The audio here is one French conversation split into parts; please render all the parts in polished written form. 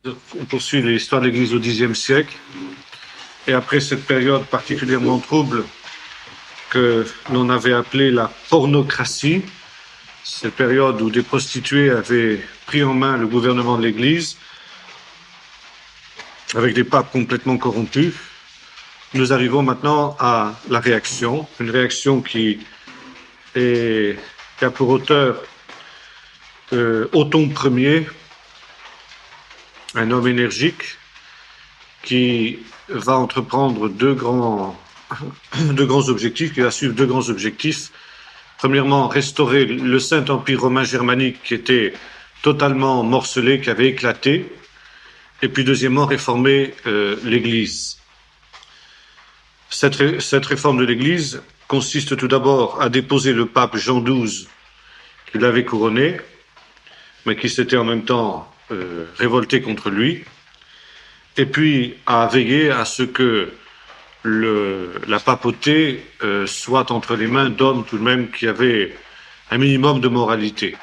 On poursuit l'histoire de l'Église au Xe siècle. Et après cette période particulièrement trouble que l'on avait appelée la pornocratie, cette période où des prostituées avaient pris en main le gouvernement de l'Église, avec des papes complètement corrompus, nous arrivons maintenant à la réaction, une réaction qui a pour auteur Othon Ier, un homme énergique qui va entreprendre deux grands objectifs, qui va suivre deux grands objectifs. Premièrement, restaurer le Saint-Empire romain germanique qui était totalement morcelé, qui avait éclaté. Et puis deuxièmement, réformer l'Église. Cette réforme de l'Église consiste tout d'abord à déposer le pape Jean XII, qui l'avait couronné, mais qui s'était en même temps révolté contre lui, et puis à veiller à ce que la papauté soit entre les mains d'hommes tout de même qui avaient un minimum de moralité.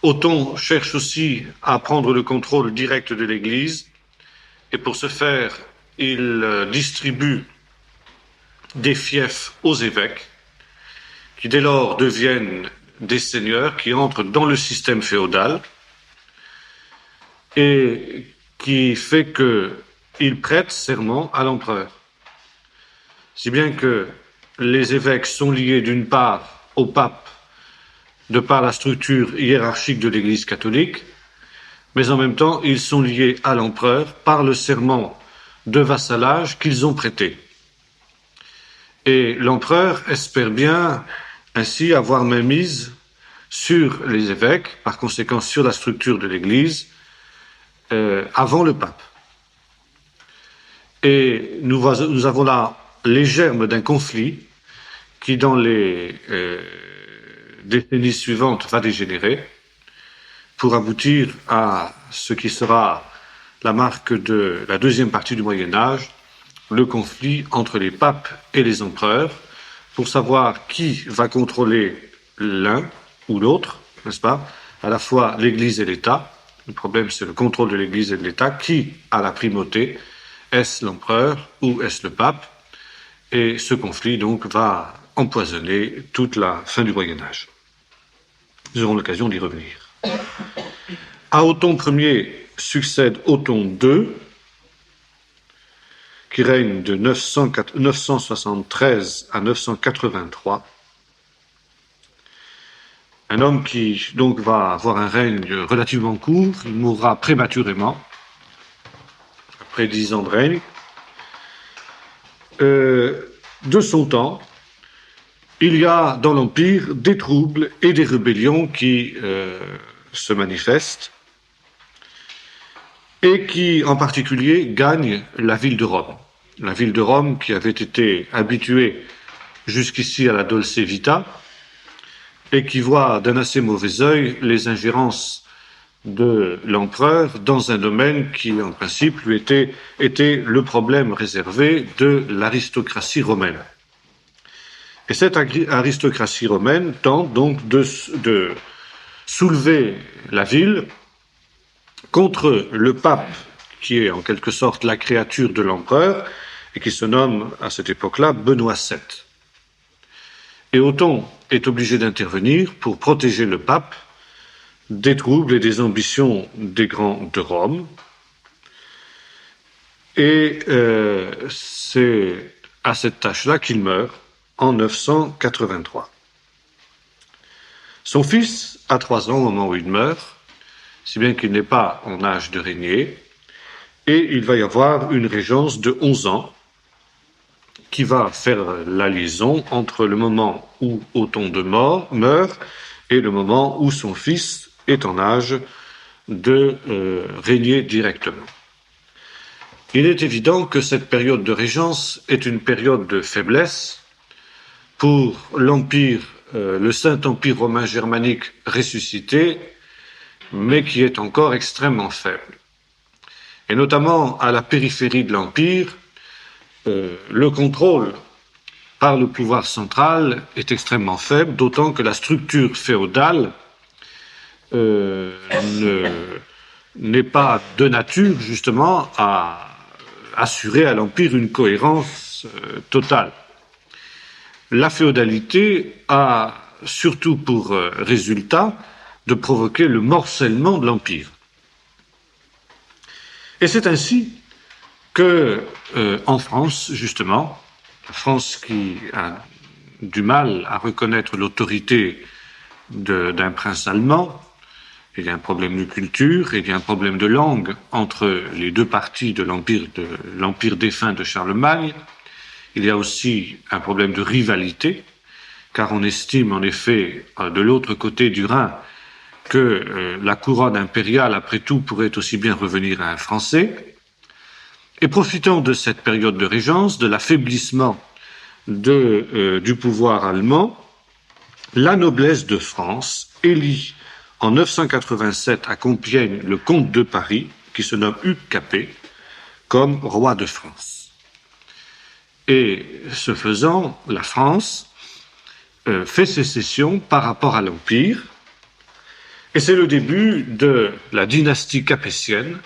Othon cherche aussi à prendre le contrôle direct de l'Église, et pour ce faire, il distribue des fiefs aux évêques, qui dès lors deviennent des seigneurs, qui entrent dans le système féodal, et qui fait qu'ils prêtent serment à l'empereur. Si bien que les évêques sont liés d'une part au pape, de par la structure hiérarchique de l'Église catholique, mais en même temps, ils sont liés à l'empereur par le serment de vassalage qu'ils ont prêté. Et l'empereur espère bien ainsi avoir mainmise sur les évêques, par conséquent sur la structure de l'Église, avant le pape. Et nous avons là les germes d'un conflit qui, dans les décennies suivantes, va dégénérer pour aboutir à ce qui sera la marque de la deuxième partie du Moyen-Âge, le conflit entre les papes et les empereurs, pour savoir qui va contrôler l'un ou l'autre, n'est-ce pas, à la fois l'Église et l'État. Le problème, c'est le contrôle de l'Église et de l'État. Qui a la primauté? Est-ce l'empereur ou est-ce le pape? Et ce conflit, donc, va empoisonner toute la fin du Moyen-Âge. Nous aurons l'occasion d'y revenir. À Othon Ier succède Othon II, qui règne de 973 à 983. Un homme qui donc va avoir un règne relativement court, il mourra prématurément, après 10 ans de règne. De son temps, il y a dans l'Empire des troubles et des rébellions qui se manifestent et qui, en particulier, gagnent la ville de Rome. La ville de Rome qui avait été habituée jusqu'ici à la Dolce Vita et qui voit d'un assez mauvais œil les ingérences de l'empereur dans un domaine qui, en principe, lui était le problème réservé de l'aristocratie romaine. Et cette aristocratie romaine tente donc de soulever la ville contre le pape, qui est en quelque sorte la créature de l'empereur, et qui se nomme à cette époque-là Benoît VII. Et Othon est obligé d'intervenir pour protéger le pape des troubles et des ambitions des grands de Rome. Et c'est à cette tâche-là qu'il meurt en 983. Son fils a 3 ans au moment où il meurt, si bien qu'il n'est pas en âge de régner, et il va y avoir une régence de 11 ans qui va faire la liaison entre le moment où Othon II meurt et le moment où son fils est en âge de régner directement. Il est évident que cette période de régence est une période de faiblesse pour l'Empire, le Saint-Empire romain germanique ressuscité, mais qui est encore extrêmement faible. Et notamment à la périphérie de l'Empire, le contrôle par le pouvoir central est extrêmement faible, d'autant que la structure féodale n'est pas de nature justement à assurer à l'Empire une cohérence totale. La féodalité a surtout pour résultat de provoquer le morcellement de l'Empire. Et c'est ainsi que, en France, justement, la France qui a du mal à reconnaître l'autorité d'un prince allemand, il y a un problème de culture, il y a un problème de langue entre les deux parties de l'empire défunt de Charlemagne. Il y a aussi un problème de rivalité, car on estime en effet, de l'autre côté du Rhin, que la couronne impériale, après tout, pourrait aussi bien revenir à un Français. Et profitant de cette période de régence, de l'affaiblissement du pouvoir allemand, la noblesse de France élit en 987 à Compiègne le comte de Paris, qui se nomme Hugues Capet, comme roi de France. Et ce faisant, la France fait sécession par rapport à l'Empire, et c'est le début de la dynastie capétienne,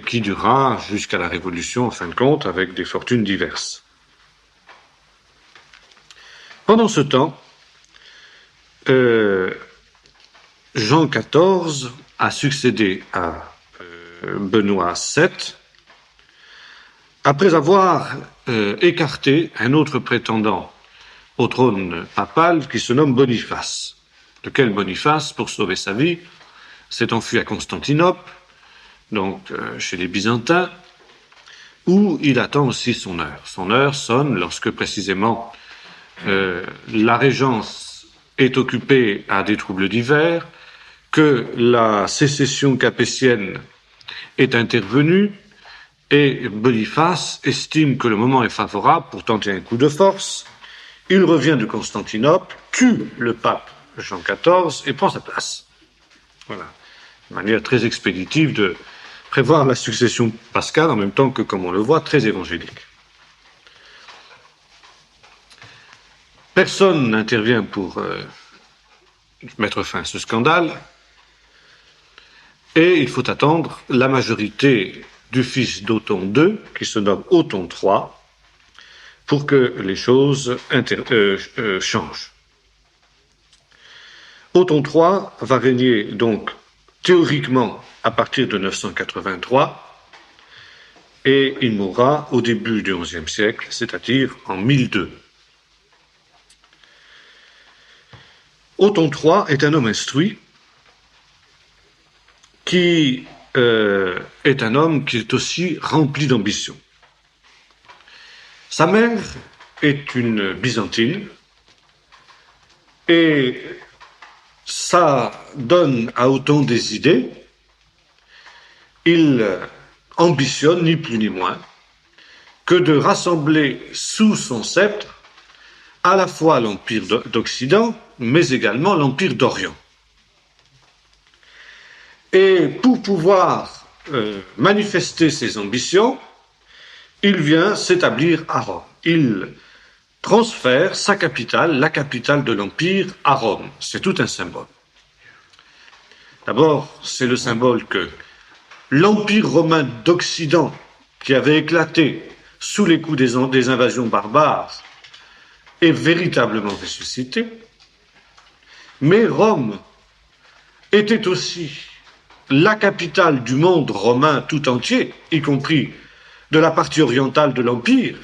qui durera jusqu'à la Révolution, en fin de compte, avec des fortunes diverses. Pendant ce temps, Jean XIV a succédé à Benoît VII, après avoir écarté un autre prétendant au trône papal qui se nomme Boniface, lequel Boniface, pour sauver sa vie, s'est enfui à Constantinople, donc chez les Byzantins, où il attend aussi son heure. Son heure sonne lorsque précisément la régence est occupée à des troubles divers, que la sécession capétienne est intervenue, et Boniface estime que le moment est favorable pour tenter un coup de force. Il revient de Constantinople, tue le pape Jean XIV et prend sa place. Voilà, une manière très expéditive de prévoir la succession pascale, en même temps que, comme on le voit, très évangélique. Personne n'intervient pour mettre fin à ce scandale, et il faut attendre la majorité du fils d'Othon II, qui se nomme Othon III, pour que les choses changent. Othon III va régner donc théoriquement à partir de 983, et il mourra au début du XIe siècle, c'est-à-dire en 1002. Othon III est un homme instruit qui est un homme qui est aussi rempli d'ambition. Sa mère est une byzantine et ça donne à Othon des idées. Il ambitionne ni plus ni moins que de rassembler sous son sceptre à la fois l'Empire d'Occident, mais également l'Empire d'Orient. Et pour pouvoir manifester ses ambitions, il vient s'établir à Rome. Il transfère sa capitale, la capitale de l'Empire, à Rome. C'est tout un symbole. D'abord, c'est le symbole que l'Empire romain d'Occident, qui avait éclaté sous les coups des invasions barbares, est véritablement ressuscité. Mais Rome était aussi la capitale du monde romain tout entier, y compris de la partie orientale de l'Empire,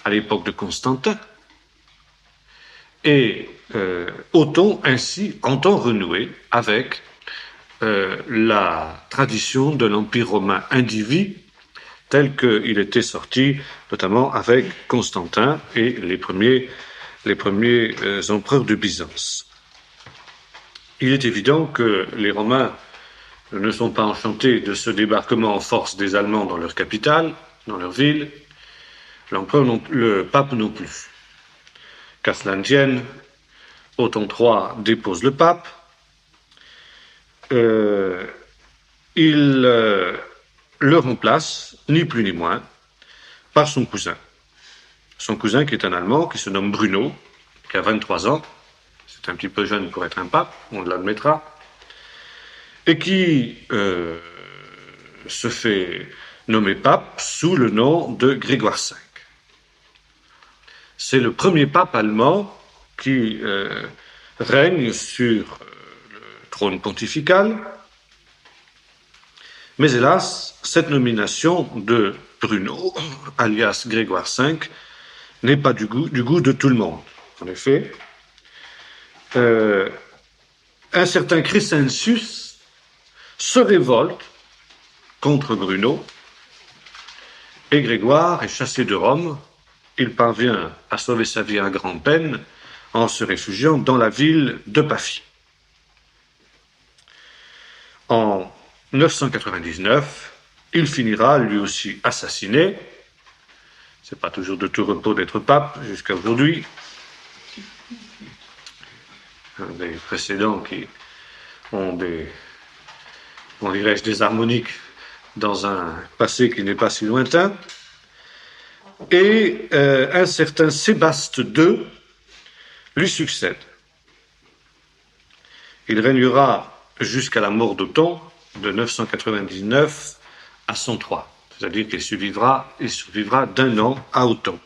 à l'époque de Constantin. Et Othon ainsi entend renouer avec la tradition de l'Empire romain indivis tel qu'il était sorti notamment avec Constantin et les premiers empereurs de Byzance. Il est évident que les Romains ne sont pas enchantés de ce débarquement en force des Allemands dans leur capitale, dans leur ville, le pape non plus. Qu'à cela ne tienne, Othon III dépose le pape, il le remplace, ni plus ni moins, par son cousin. Son cousin qui est un Allemand, qui se nomme Bruno, qui a 23 ans, c'est c'est un petit peu jeune pour être un pape, on l'admettra, et qui se fait nommer pape sous le nom de Grégoire V. C'est le premier pape allemand qui règne sur le trône pontifical, mais hélas, cette nomination de Bruno, alias Grégoire V, n'est pas du goût de tout le monde. En effet, un certain Crescentius se révolte contre Bruno, et Grégoire est chassé de Rome. Il parvient à sauver sa vie à grand-peine en se réfugiant dans la ville de Pafie. En 999, il finira lui aussi assassiné. C'est pas toujours de tout repos d'être pape jusqu'à aujourd'hui. Des précédents qui ont des harmoniques dans un passé qui n'est pas si lointain. Et un certain Sébaste II lui succède. Il régnera jusqu'à la mort d'Othon de 999 à 103, c'est-à-dire qu'il survivra d'1 an à Othon.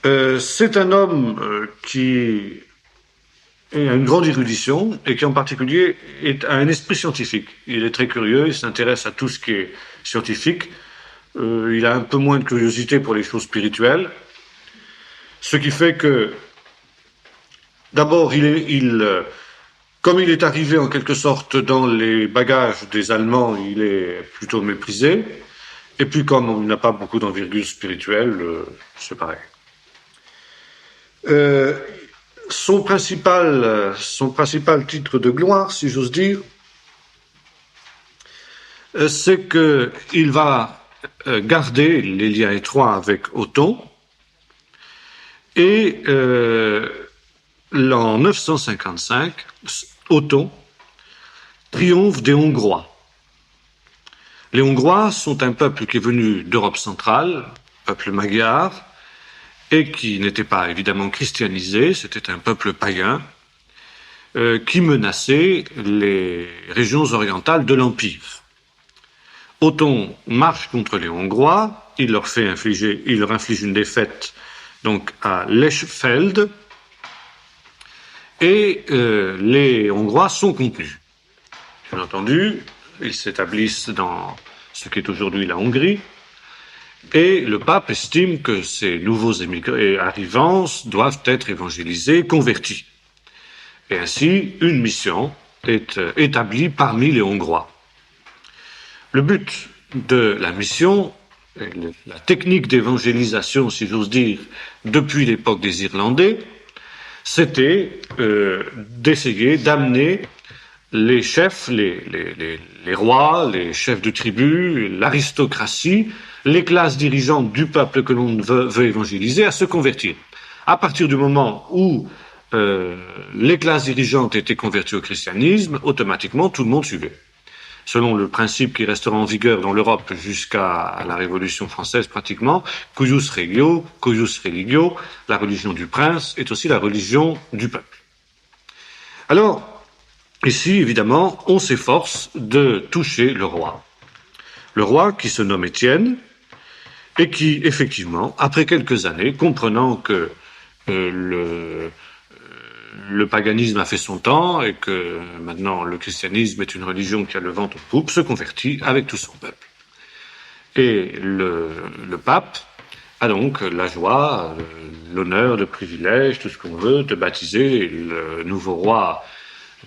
C'est un homme qui a une grande érudition et qui en particulier a un esprit scientifique. Il est très curieux, il s'intéresse à tout ce qui est scientifique. Il a un peu moins de curiosité pour les choses spirituelles, ce qui fait que d'abord comme il est arrivé en quelque sorte dans les bagages des Allemands, il est plutôt méprisé, et puis comme il n'a pas beaucoup d'envergure spirituelle, c'est pareil. Son principal titre de gloire, si j'ose dire, c'est qu'il va garder les liens étroits avec Othon, et en 955, Othon triomphe des Hongrois. Les Hongrois sont un peuple qui est venu d'Europe centrale, peuple magyar, et qui n'était pas évidemment christianisé, c'était un peuple païen, qui menaçait les régions orientales de l'Empire. Othon marche contre les Hongrois, il leur inflige une défaite donc à Lechfeld, et les Hongrois sont contenus. Bien entendu, ils s'établissent dans ce qui est aujourd'hui la Hongrie, et le pape estime que ces nouveaux émigrés arrivants doivent être évangélisés, convertis. Et ainsi, une mission est établie parmi les Hongrois. Le but de la mission, la technique d'évangélisation, si j'ose dire, depuis l'époque des Irlandais, c'était d'essayer d'amener les chefs, les rois, les chefs de tribus, l'aristocratie, les classes dirigeantes du peuple que l'on veut évangéliser à se convertir. À partir du moment où les classes dirigeantes étaient converties au christianisme, automatiquement tout le monde suivait. Selon le principe qui restera en vigueur dans l'Europe jusqu'à la Révolution française pratiquement, cuius regio, cuius religio, la religion du prince est aussi la religion du peuple. Alors, ici, évidemment, on s'efforce de toucher le roi. Le roi qui se nomme Étienne et qui, effectivement, après quelques années, comprenant que le paganisme a fait son temps et que maintenant le christianisme est une religion qui a le vent en poupe, se convertit avec tout son peuple. Et le pape a donc la joie, l'honneur, le privilège, tout ce qu'on veut, de baptiser le nouveau roi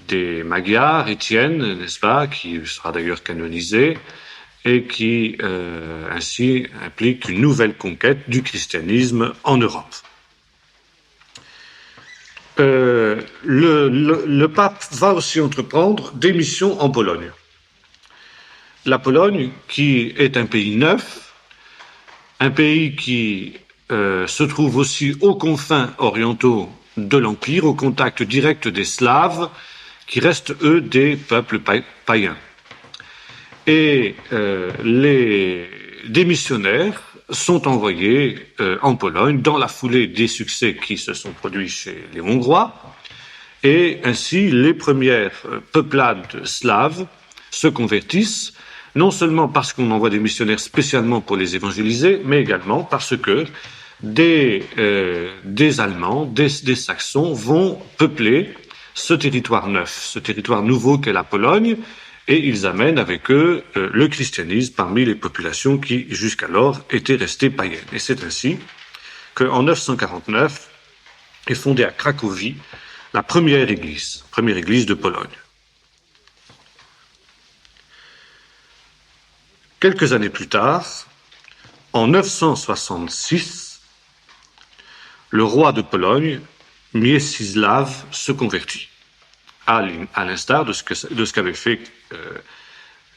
des Magyars, Étienne, n'est-ce pas, qui sera d'ailleurs canonisé, et qui ainsi implique une nouvelle conquête du christianisme en Europe. Le pape va aussi entreprendre des missions en Pologne. La Pologne, qui est un pays neuf, un pays qui se trouve aussi aux confins orientaux de l'Empire, au contact direct des Slaves, qui restent, eux, des peuples païens. Et des missionnaires sont envoyés en Pologne dans la foulée des succès qui se sont produits chez les Hongrois, et ainsi les premières peuplades slaves se convertissent, non seulement parce qu'on envoie des missionnaires spécialement pour les évangéliser, mais également parce que des Allemands, des Saxons vont peupler ce territoire neuf, ce territoire nouveau qu'est la Pologne, et ils amènent avec eux le christianisme parmi les populations qui jusqu'alors étaient restées païennes. Et c'est ainsi qu'en 949 est fondée à Cracovie la première église de Pologne. Quelques années plus tard, en 966, le roi de Pologne, Mieczysław, se convertit, à l'instar de ce qu'avait fait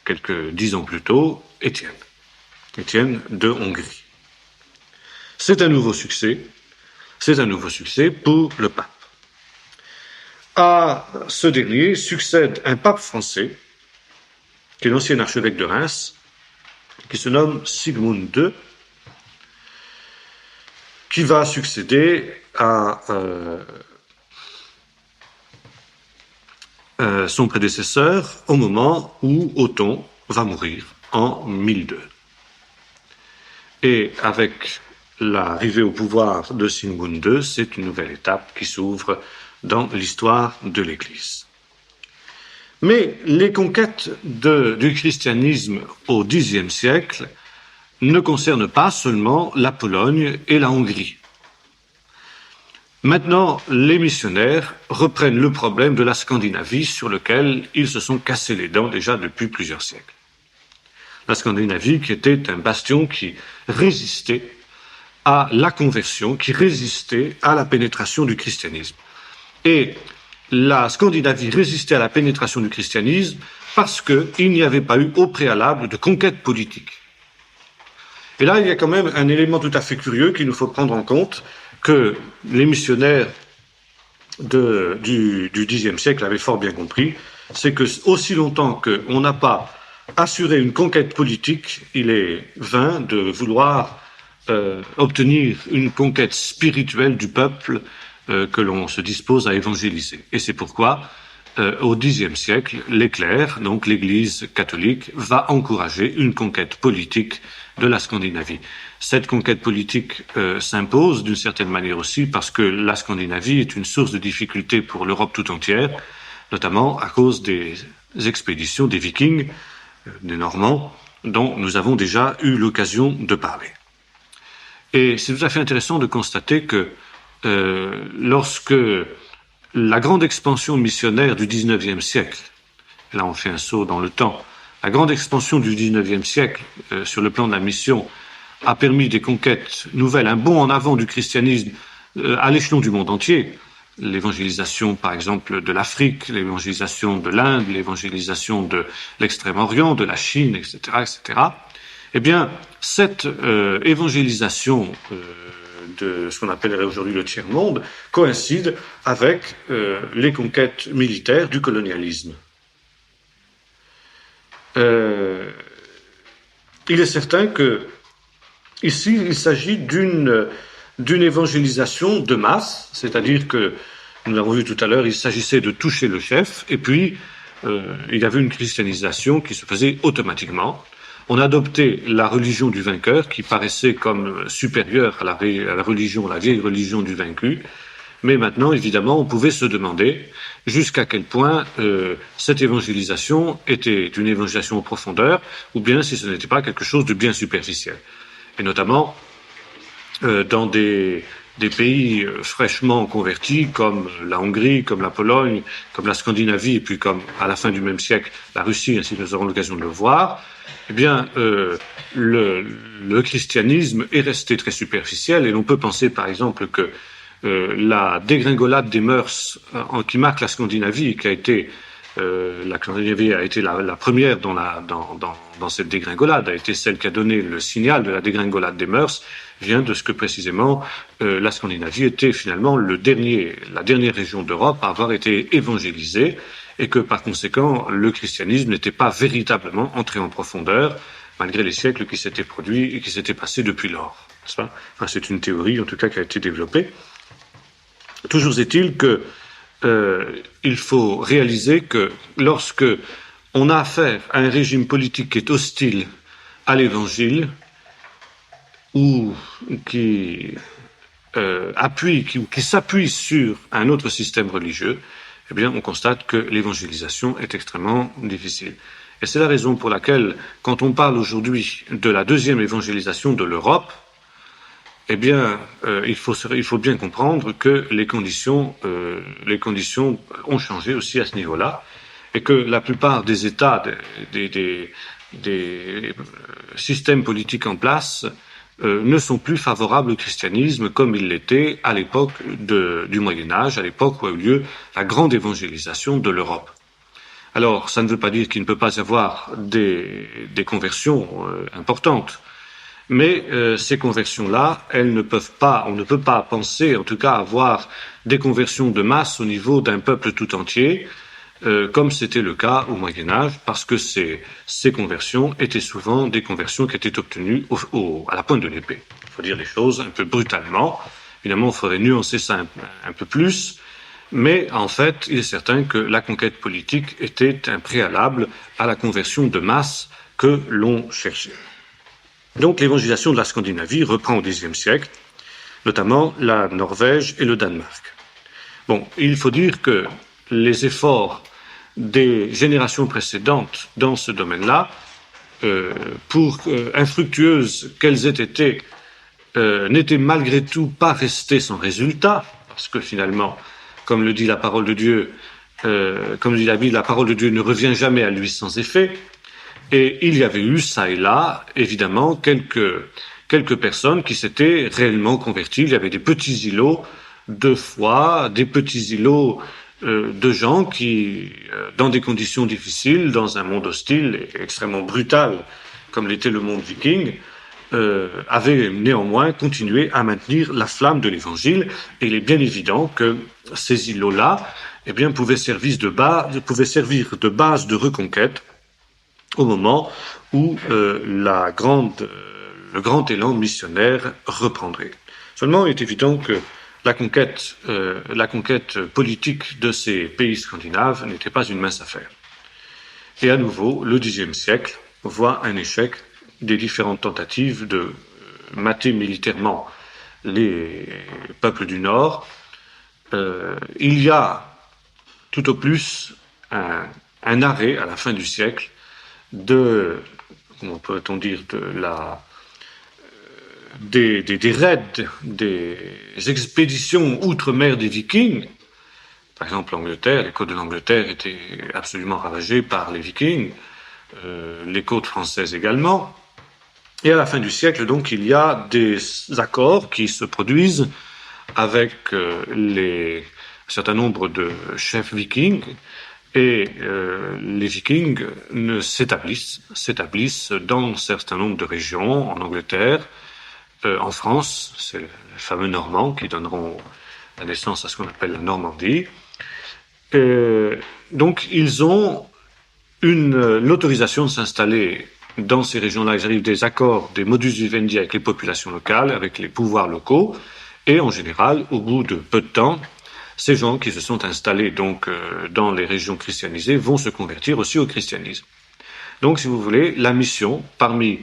quelques 10 ans plus tôt Étienne de Hongrie. C'est un nouveau succès pour le pape. À ce dernier succède un pape français, qui est l'ancien archevêque de Reims, qui se nomme Sigmund II, qui va succéder à son prédécesseur au moment où Othon va mourir en 1002. Et avec l'arrivée au pouvoir de Sigmund II, c'est une nouvelle étape qui s'ouvre dans l'histoire de l'Église. Mais les conquêtes du christianisme au Xe siècle ne concernent pas seulement la Pologne et la Hongrie. Maintenant, les missionnaires reprennent le problème de la Scandinavie sur lequel ils se sont cassés les dents déjà depuis plusieurs siècles. La Scandinavie qui était un bastion qui résistait à la conversion, qui résistait à la pénétration du christianisme. Et la Scandinavie résistait à la pénétration du christianisme parce qu'il n'y avait pas eu au préalable de conquête politique. Et là, il y a quand même un élément tout à fait curieux qu'il nous faut prendre en compte, que les missionnaires du Xe siècle avaient fort bien compris, c'est que aussi longtemps qu'on n'a pas assuré une conquête politique, il est vain de vouloir obtenir une conquête spirituelle du peuple que l'on se dispose à évangéliser. Et c'est pourquoi, au Xe siècle, les clercs, donc l'Église catholique, va encourager une conquête politique de la Scandinavie. Cette conquête politique s'impose d'une certaine manière aussi parce que la Scandinavie est une source de difficultés pour l'Europe tout entière, notamment à cause des expéditions des Vikings, des Normands, dont nous avons déjà eu l'occasion de parler. Et c'est tout à fait intéressant de constater que lorsque la grande expansion missionnaire du XIXe siècle, là on fait un saut dans le temps, la grande expansion du XIXe siècle sur le plan de la mission a permis des conquêtes nouvelles, un bond en avant du christianisme à l'échelon du monde entier. L'évangélisation, par exemple, de l'Afrique, l'évangélisation de l'Inde, l'évangélisation de l'Extrême-Orient, de la Chine, etc., etc. Eh bien, cette évangélisation de ce qu'on appellerait aujourd'hui le tiers-monde coïncide avec les conquêtes militaires du colonialisme. Il est certain que ici, il s'agit d'une évangélisation de masse, c'est-à-dire que, nous l'avons vu tout à l'heure, il s'agissait de toucher le chef, et puis il y avait une christianisation qui se faisait automatiquement. On adoptait la religion du vainqueur, qui paraissait comme supérieure à la vieille religion du vaincu, mais maintenant, évidemment, on pouvait se demander jusqu'à quel point cette évangélisation était une évangélisation en profondeur, ou bien si ce n'était pas quelque chose de bien superficiel. Et notamment dans des pays fraîchement convertis comme la Hongrie, comme la Pologne, comme la Scandinavie, et puis comme à la fin du même siècle la Russie, ainsi que nous aurons l'occasion de le voir, eh bien le christianisme est resté très superficiel, et l'on peut penser par exemple que la dégringolade des mœurs qui marque la Scandinavie, qui a été la Scandinavie a été la première dans cette dégringolade, a été celle qui a donné le signal de la dégringolade des mœurs, vient de ce que précisément la Scandinavie était finalement la dernière région d'Europe à avoir été évangélisée, et que par conséquent le christianisme n'était pas véritablement entré en profondeur malgré les siècles qui s'étaient produits et qui s'étaient passés depuis lors. N'est-ce pas? Enfin, c'est une théorie, en tout cas, qui a été développée. Toujours est-il que il faut réaliser que lorsque on a affaire à un régime politique qui est hostile à l'Évangile, ou qui s'appuie sur un autre système religieux, eh bien, on constate que l'évangélisation est extrêmement difficile. Et c'est la raison pour laquelle, quand on parle aujourd'hui de la deuxième évangélisation de l'Europe, eh bien, il faut bien comprendre que les conditions ont changé aussi à ce niveau-là, et que la plupart des États, des systèmes politiques en place, ne sont plus favorables au christianisme comme ils l'étaient à l'époque du Moyen-Âge, à l'époque où a eu lieu la grande évangélisation de l'Europe. Alors, ça ne veut pas dire qu'il ne peut pas y avoir des conversions importantes, mais ces conversions-là, on ne peut pas penser, en tout cas, avoir des conversions de masse au niveau d'un peuple tout entier, comme c'était le cas au Moyen-Âge, parce que ces conversions étaient souvent des conversions qui étaient obtenues à la pointe de l'épée. Il faut dire les choses un peu brutalement. Évidemment, il faudrait nuancer ça un peu plus, mais en fait, il est certain que la conquête politique était un préalable à la conversion de masse que l'on cherchait. Donc, l'évangélisation de la Scandinavie reprend au Xe siècle, notamment la Norvège et le Danemark. Bon, il faut dire que les efforts des générations précédentes dans ce domaine-là, pour infructueuses qu'elles aient été, n'étaient malgré tout pas restées sans résultat, parce que finalement, comme le dit la parole de Dieu, comme le dit la Bible, la parole de Dieu ne revient jamais à lui sans effet, et il y avait eu, ça et là, évidemment, quelques personnes qui s'étaient réellement converties. Il y avait des petits îlots de foi, des petits îlots de gens qui, dans des conditions difficiles, dans un monde hostile et extrêmement brutal, comme l'était le monde viking, avaient néanmoins continué à maintenir la flamme de l'Évangile. Et il est bien évident que ces îlots-là, eh bien, pouvaient servir de base de reconquête au moment où le grand élan missionnaire reprendrait. Seulement, il est évident que la conquête politique de ces pays scandinaves n'était pas une mince affaire. Et à nouveau, le Xe siècle voit un échec des différentes tentatives de mater militairement les peuples du Nord. Il y a tout au plus un arrêt à la fin du siècle comment peut-on dire, des raids, des expéditions outre-mer des Vikings. Par exemple, l'Angleterre, les côtes de l'Angleterre étaient absolument ravagées par les Vikings, les côtes françaises également. Et à la fin du siècle, donc, il y a des accords qui se produisent avec un certain nombre de chefs vikings, et les Vikings s'établissent dans un certain nombre de régions, en Angleterre, en France, c'est les fameux Normands qui donneront la naissance à ce qu'on appelle la Normandie. Donc, ils ont l'autorisation de s'installer dans ces régions-là. Ils arrivent des accords, des modus vivendi avec les populations locales, avec les pouvoirs locaux, et en général, au bout de peu de temps, ces gens qui se sont installés donc dans les régions christianisées vont se convertir aussi au christianisme. Donc, si vous voulez, la mission parmi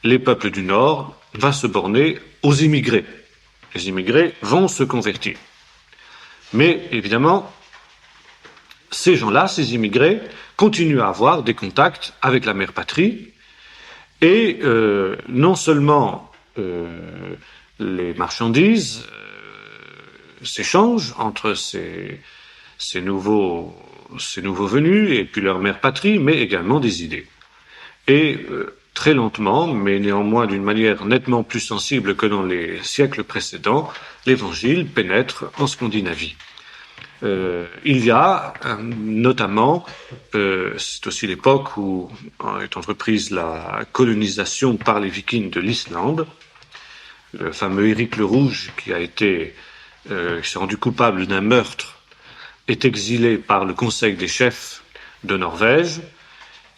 les peuples du Nord va se borner aux immigrés. Les immigrés vont se convertir. Mais évidemment, ces gens-là, ces immigrés, continuent à avoir des contacts avec la mère patrie, et non seulement les marchandises s'échangent entre ces nouveaux venus et puis leur mère patrie, mais également des idées. Et très lentement, mais néanmoins d'une manière nettement plus sensible que dans les siècles précédents, l'Évangile pénètre en Scandinavie. Il y a notamment, c'est aussi l'époque où est entreprise la colonisation par les Vikings de l'Islande. Le fameux Éric le Rouge, qui s'est rendu coupable d'un meurtre, est exilé par le Conseil des chefs de Norvège,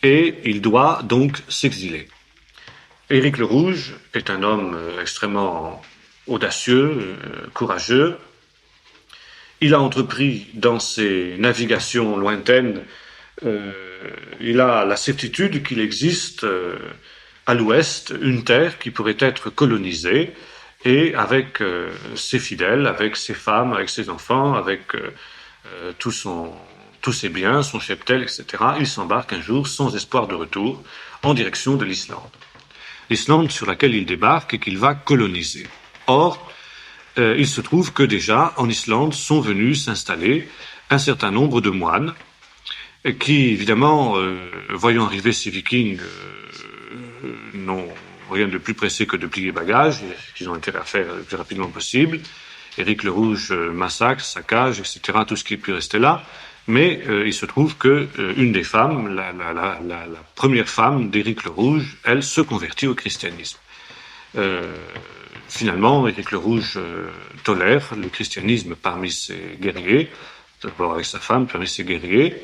et il doit donc s'exiler. Éric le Rouge est un homme extrêmement audacieux, courageux. Il a entrepris dans ses navigations lointaines, il a la certitude qu'il existe à l'ouest une terre qui pourrait être colonisée, et avec ses fidèles, avec ses femmes, avec ses enfants, avec tous ses biens, son cheptel, etc., il s'embarque un jour sans espoir de retour en direction de l'Islande. L'Islande sur laquelle il débarque et qu'il va coloniser. Or, il se trouve que déjà, en Islande, sont venus s'installer un certain nombre de moines qui, évidemment, voyant arriver ces Vikings, n'ont rien de plus pressé que de plier bagages, qu'ils ont intérêt à faire le plus rapidement possible. Éric le Rouge massacre, saccage, etc., tout ce qui est pu rester là. Mais il se trouve que une des femmes, la première femme d'Éric le Rouge, elle se convertit au christianisme. Finalement, Éric le Rouge tolère le christianisme parmi ses guerriers, d'abord avec sa femme, parmi ses guerriers,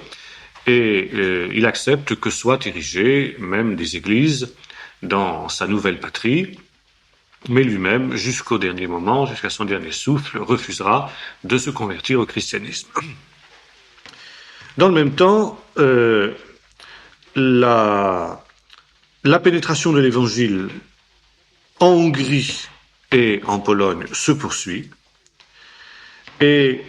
et il accepte que soient érigées même des églises dans sa nouvelle patrie, mais lui-même, jusqu'au dernier moment, jusqu'à son dernier souffle, refusera de se convertir au christianisme. Dans le même temps, la pénétration de l'Évangile en Hongrie et en Pologne se poursuit, et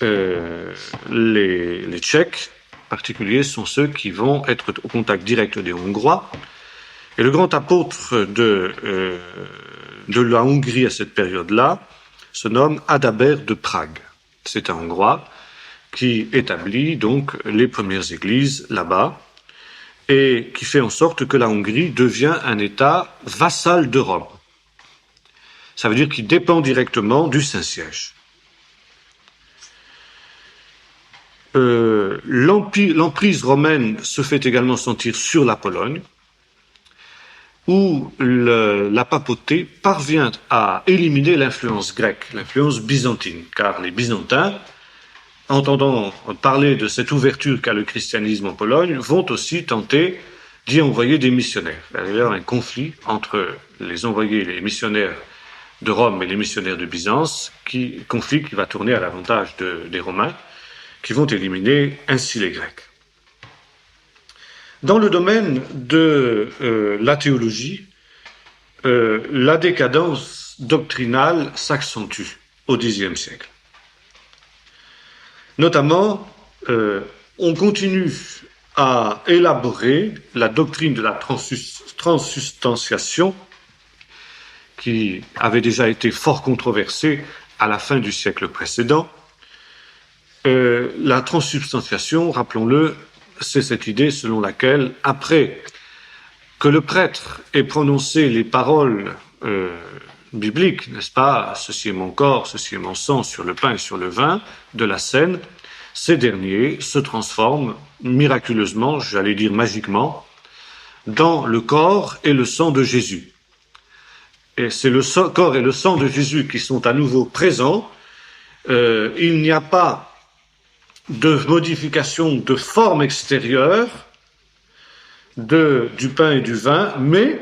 les Tchèques, en particulier, sont ceux qui vont être au contact direct des Hongrois. Et le grand apôtre de la Hongrie à cette période-là se nomme Adalbert de Prague. C'est un Hongrois qui établit donc les premières églises là-bas et qui fait en sorte que la Hongrie devient un État vassal de Rome. Ça veut dire qu'il dépend directement du Saint-Siège. L'emprise romaine se fait également sentir sur la Pologne, où la papauté parvient à éliminer l'influence grecque, l'influence byzantine, car les Byzantins, entendant parler de cette ouverture qu'a le christianisme en Pologne, vont aussi tenter d'y envoyer des missionnaires. Il y a d'ailleurs un conflit entre les missionnaires de Rome et les missionnaires de Byzance, conflit qui va tourner à l'avantage des Romains, qui vont éliminer ainsi les Grecs. Dans le domaine de la théologie, la décadence doctrinale s'accentue au Xe siècle. Notamment, on continue à élaborer la doctrine de la transsubstantiation, qui avait déjà été fort controversée à la fin du siècle précédent. La transsubstantiation, rappelons-le, c'est cette idée selon laquelle, après que le prêtre ait prononcé les paroles bibliques, n'est-ce pas, ceci est mon corps, ceci est mon sang, sur le pain et sur le vin de la scène, ces derniers se transforment miraculeusement, j'allais dire magiquement, dans le corps et le sang de Jésus. Et c'est le corps et le sang de Jésus qui sont à nouveau présents. Il n'y a pas de modification de forme extérieure du pain et du vin, mais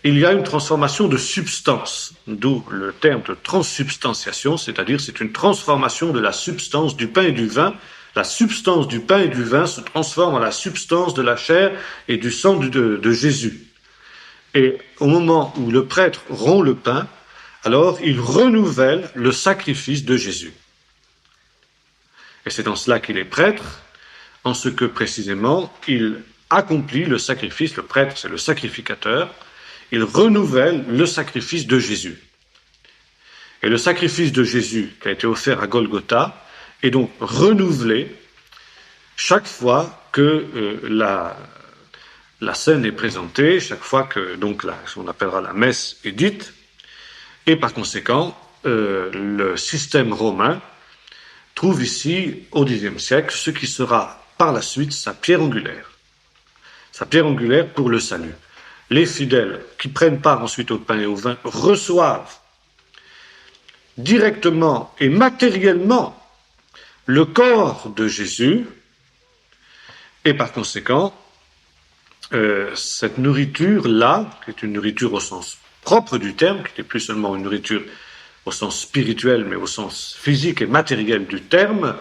il y a une transformation de substance, d'où le terme de transsubstantiation, c'est-à-dire c'est une transformation de la substance du pain et du vin. La substance du pain et du vin se transforme en la substance de la chair et du sang de Jésus. Et au moment où le prêtre rompt le pain, alors il renouvelle le sacrifice de Jésus. Et c'est dans cela qu'il est prêtre, en ce que précisément il accomplit le sacrifice. Le prêtre, c'est le sacrificateur. Il renouvelle le sacrifice de Jésus. Et le sacrifice de Jésus qui a été offert à Golgotha est donc renouvelé chaque fois que la scène est présentée, chaque fois que donc ce qu'on appellera la messe est dite, et par conséquent le système romain trouve ici au Xe siècle ce qui sera par la suite sa pierre angulaire pour le salut. Les fidèles qui prennent part ensuite au pain et au vin reçoivent directement et matériellement le corps de Jésus, et par conséquent cette nourriture-là, qui est une nourriture au sens propre du terme, qui n'est plus seulement une nourriture au sens spirituel, mais au sens physique et matériel du terme,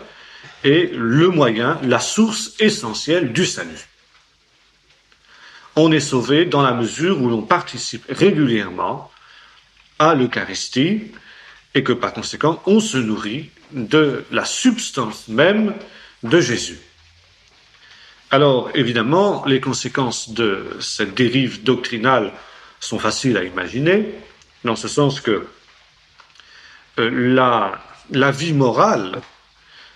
est le moyen, la source essentielle du salut. On est sauvé dans la mesure où l'on participe régulièrement à l'Eucharistie et que par conséquent, on se nourrit de la substance même de Jésus. Alors, évidemment, les conséquences de cette dérive doctrinale sont faciles à imaginer, dans ce sens que la vie morale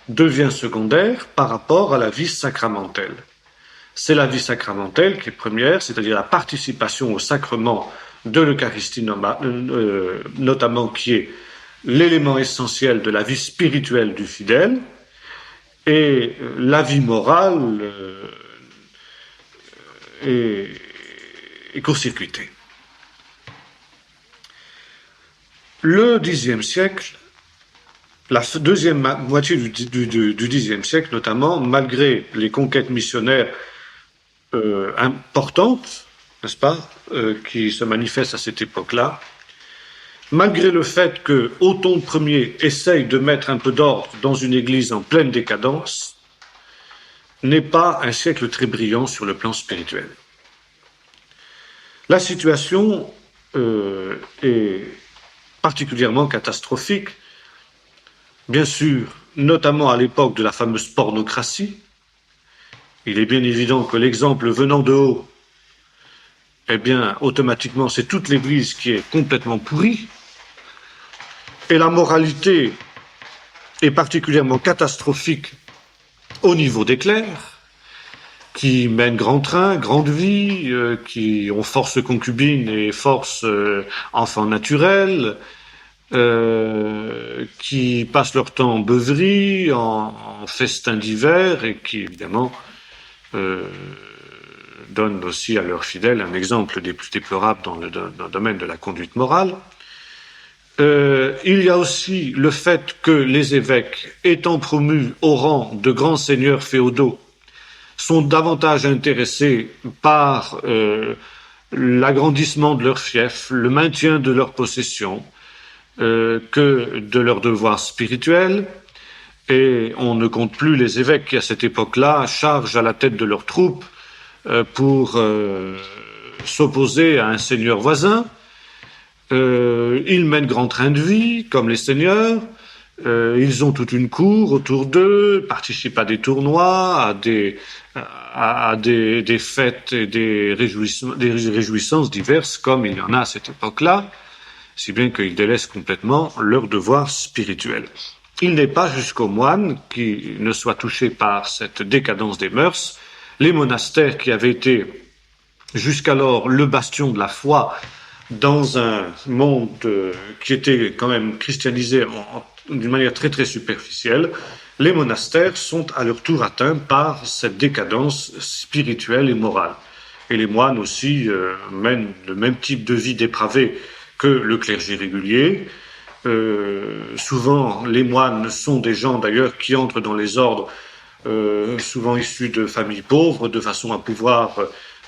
devient secondaire par rapport à la vie sacramentelle. C'est la vie sacramentelle qui est première, c'est-à-dire la participation au sacrement de l'Eucharistie notamment, qui est l'élément essentiel de la vie spirituelle du fidèle, et la vie morale est court-circuitée. Le Xe siècle, la deuxième moitié du Xe siècle notamment, malgré les conquêtes missionnaires importantes, n'est-ce pas, qui se manifestent à cette époque-là, malgré le fait que Othon Ier essaye de mettre un peu d'ordre dans une église en pleine décadence, n'est pas un siècle très brillant sur le plan spirituel. La situation est particulièrement catastrophique, bien sûr, notamment à l'époque de la fameuse pornocratie. Il est bien évident que l'exemple venant de haut, eh bien, automatiquement, c'est toute l'Église qui est complètement pourrie. Et la moralité est particulièrement catastrophique au niveau des clercs, qui mènent grand train, grande vie, qui ont force concubine et force enfant naturel, qui passent leur temps en beuverie, en festins divers, et qui, évidemment, donnent aussi à leurs fidèles un exemple des plus déplorables dans le domaine de la conduite morale. Il y a aussi le fait que les évêques, étant promus au rang de grands seigneurs féodaux, sont davantage intéressés par l'agrandissement de leurs fiefs, le maintien de leurs possessions, que de leurs devoirs spirituels. Et on ne compte plus les évêques qui, à cette époque-là, chargent à la tête de leurs troupes pour s'opposer à un seigneur voisin. Ils mènent grand train de vie, comme les seigneurs. Ils ont toute une cour autour d'eux, participent à des tournois, à des fêtes et des réjouissances diverses, comme il y en a à cette époque-là, si bien qu'ils délaissent complètement leurs devoirs spirituels. Il n'est pas jusqu'aux moines qui ne soient touchés par cette décadence des mœurs. Les monastères qui avaient été jusqu'alors le bastion de la foi dans un monde qui était quand même christianisé d'une manière très très superficielle, les monastères sont à leur tour atteints par cette décadence spirituelle et morale. Et les moines aussi mènent le même type de vie dépravée que le clergé régulier. Souvent, les moines sont des gens d'ailleurs qui entrent dans les ordres souvent issus de familles pauvres, de façon à pouvoir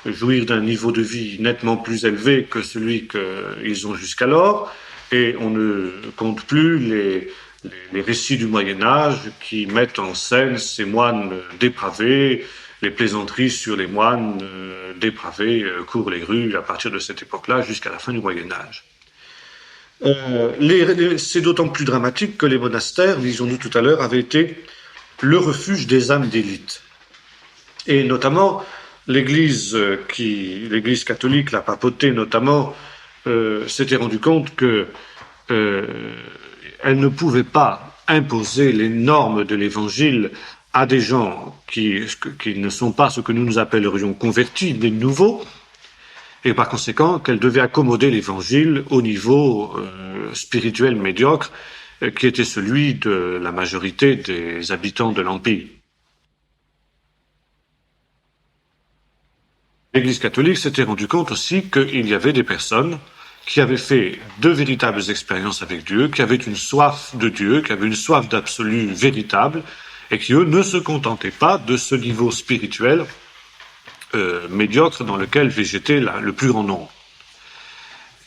jouir d'un niveau de vie nettement plus élevé que celui qu'ils ont jusqu'alors, et on ne compte plus les récits du Moyen-Âge qui mettent en scène ces moines dépravés. Les plaisanteries sur les moines dépravés courent les rues à partir de cette époque-là jusqu'à la fin du Moyen-Âge. C'est d'autant plus dramatique que les monastères, disons-nous tout à l'heure, avaient été le refuge des âmes d'élite. Et notamment, l'Église catholique, la papauté notamment, s'était rendu compte que elle ne pouvait pas imposer les normes de l'Évangile à des gens qui ne sont pas ce que nous appellerions convertis, mais nouveaux, et par conséquent qu'elle devait accommoder l'Évangile au niveau spirituel médiocre qui était celui de la majorité des habitants de l'Empire. L'Église catholique s'était rendue compte aussi qu'il y avait des personnes qui avaient fait de véritables expériences avec Dieu, qui avaient une soif de Dieu, qui avaient une soif d'absolu véritable, et qui, eux, ne se contentaient pas de ce niveau spirituel médiocre dans lequel végétait le plus grand nombre.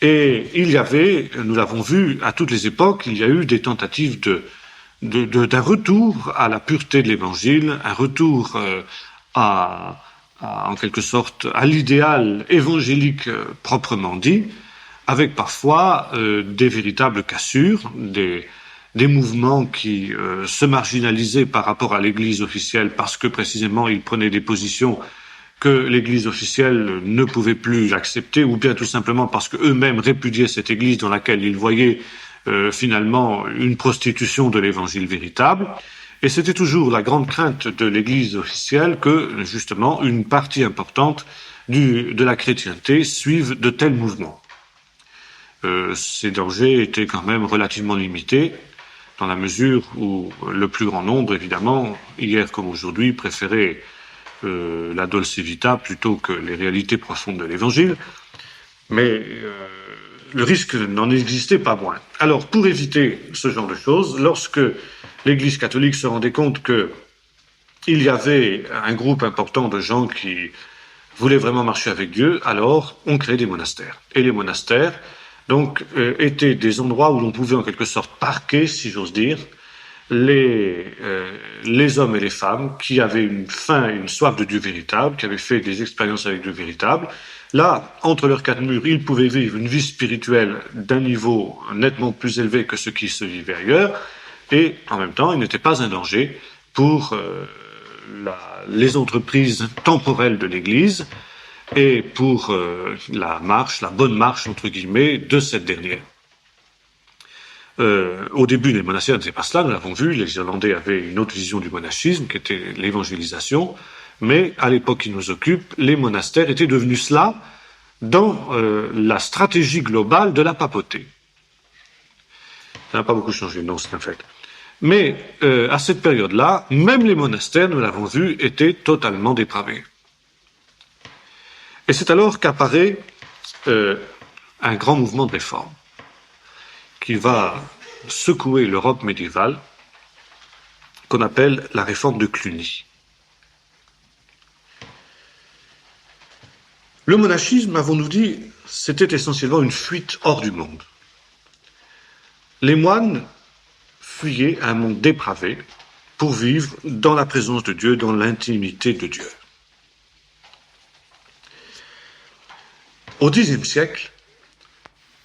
Et il y avait, nous l'avons vu, à toutes les époques, il y a eu des tentatives d'un retour à la pureté de l'Évangile, un retour en quelque sorte, à l'idéal évangélique proprement dit, avec parfois des véritables cassures, des mouvements qui se marginalisaient par rapport à l'Église officielle parce que précisément ils prenaient des positions que l'Église officielle ne pouvait plus accepter, ou bien tout simplement parce qu'eux-mêmes répudiaient cette Église dans laquelle ils voyaient finalement une prostitution de l'Évangile véritable. Et c'était toujours la grande crainte de l'Église officielle que, justement, une partie importante de la chrétienté suive de tels mouvements. Ces dangers étaient quand même relativement limités, dans la mesure où le plus grand nombre, évidemment, hier comme aujourd'hui, préférait la dolce vita plutôt que les réalités profondes de l'Évangile. Mais le risque n'en existait pas moins. Alors, pour éviter ce genre de choses, lorsque l'Église catholique se rendait compte qu'il y avait un groupe important de gens qui voulaient vraiment marcher avec Dieu, alors on créait des monastères. Et les monastères, donc, étaient des endroits où l'on pouvait en quelque sorte parquer, si j'ose dire, les hommes et les femmes qui avaient une faim et une soif de Dieu véritable, qui avaient fait des expériences avec Dieu véritable. Là, entre leurs quatre murs, ils pouvaient vivre une vie spirituelle d'un niveau nettement plus élevé que ce qui se vivait ailleurs, et en même temps, ils n'étaient pas un danger pour les entreprises temporelles de l'Église et pour la bonne marche, entre guillemets, de cette dernière. Au début, les monastères n'étaient pas cela, nous l'avons vu, les Irlandais avaient une autre vision du monachisme, qui était l'évangélisation, mais à l'époque qui nous occupe, les monastères étaient devenus cela dans la stratégie globale de la papauté. Ça n'a pas beaucoup changé, non, c'est un fait. Mais à cette période-là, même les monastères, nous l'avons vu, étaient totalement dépravés. Et c'est alors qu'apparaît un grand mouvement de réforme qui va secouer l'Europe médiévale, qu'on appelle la réforme de Cluny. Le monachisme, avons-nous dit, c'était essentiellement une fuite hors du monde. Les moines fuyaient un monde dépravé pour vivre dans la présence de Dieu, dans l'intimité de Dieu. Au Xe siècle,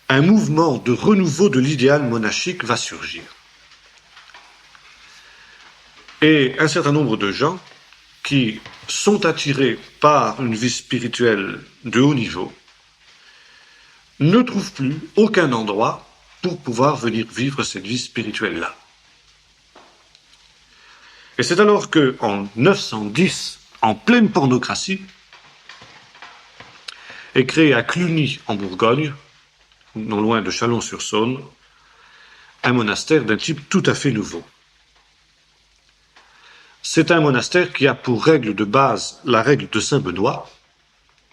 un mouvement de renouveau de l'idéal monastique va surgir. Et un certain nombre de gens qui sont attirés par une vie spirituelle de haut niveau ne trouvent plus aucun endroit pour pouvoir venir vivre cette vie spirituelle-là. Et c'est alors qu'en 910, en pleine pornocratie, est créé à Cluny, en Bourgogne, non loin de Chalon-sur-Saône, un monastère d'un type tout à fait nouveau. C'est un monastère qui a pour règle de base la règle de Saint-Benoît,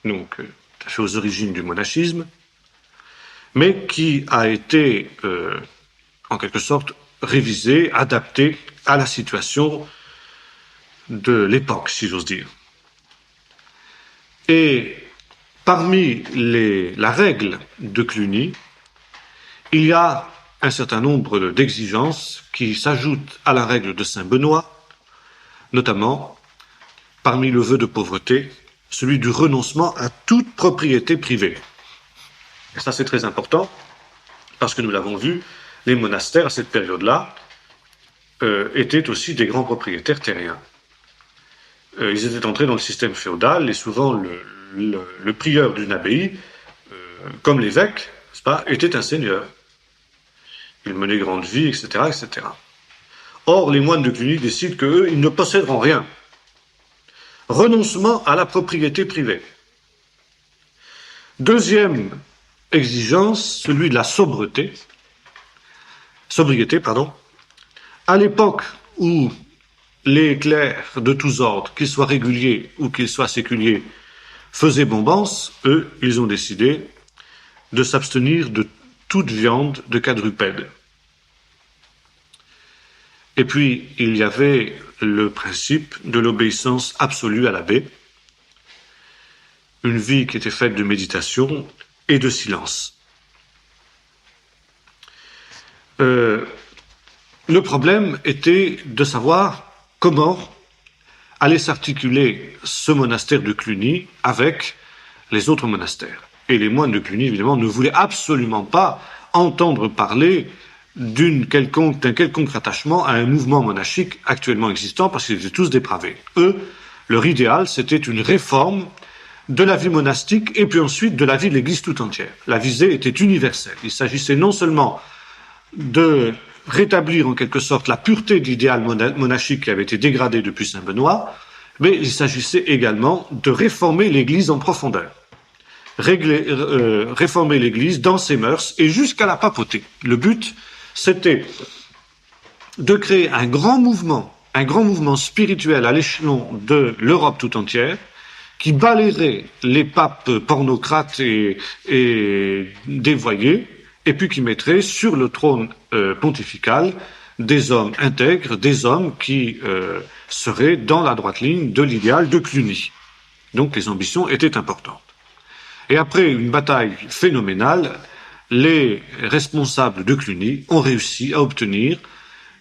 donc tout à fait aux origines du monachisme, mais qui a été, en quelque sorte, révisé, adapté à la situation de l'époque, si j'ose dire. Et parmi la règle de Cluny, il y a un certain nombre d'exigences qui s'ajoutent à la règle de Saint-Benoît, notamment parmi le vœu de pauvreté, celui du renoncement à toute propriété privée. Et ça, c'est très important, parce que nous l'avons vu, les monastères, à cette période-là, étaient aussi des grands propriétaires terriens. Ils étaient entrés dans le système féodal, et souvent le prieur d'une abbaye, comme l'évêque, n'est-ce pas, était un seigneur. Il menait grande vie, etc., etc. Or, les moines de Cluny décident qu'eux, ils ne posséderont rien. Renoncement à la propriété privée. Deuxième exigence, celui de la sobriété. À l'époque où les clercs de tous ordres, qu'ils soient réguliers ou qu'ils soient séculiers, faisaient bombance, eux, ils ont décidé de s'abstenir de toute viande de quadrupède. Et puis, il y avait le principe de l'obéissance absolue à l'abbé, une vie qui était faite de méditation et de silence. Le problème était de savoir comment allait s'articuler ce monastère de Cluny avec les autres monastères. Et les moines de Cluny, évidemment, ne voulaient absolument pas entendre parler d'un quelconque rattachement à un mouvement monastique actuellement existant, parce qu'ils étaient tous dépravés. Eux, leur idéal, c'était une réforme de la vie monastique et puis ensuite de la vie de l'Église tout entière. La visée était universelle. Il s'agissait non seulement de rétablir en quelque sorte la pureté de l'idéal monastique qui avait été dégradé depuis Saint Benoît, mais il s'agissait également de réformer l'Église en profondeur. Réformer l'Église dans ses mœurs et jusqu'à la papauté. Le but, c'était de créer un grand mouvement spirituel à l'échelon de l'Europe tout entière, qui balayerait les papes pornocrates et dévoyés, et puis qui mettrait sur le trône pontifical des hommes intègres, des hommes qui seraient dans la droite ligne de l'idéal de Cluny. Donc les ambitions étaient importantes. Et après une bataille phénoménale, les responsables de Cluny ont réussi à obtenir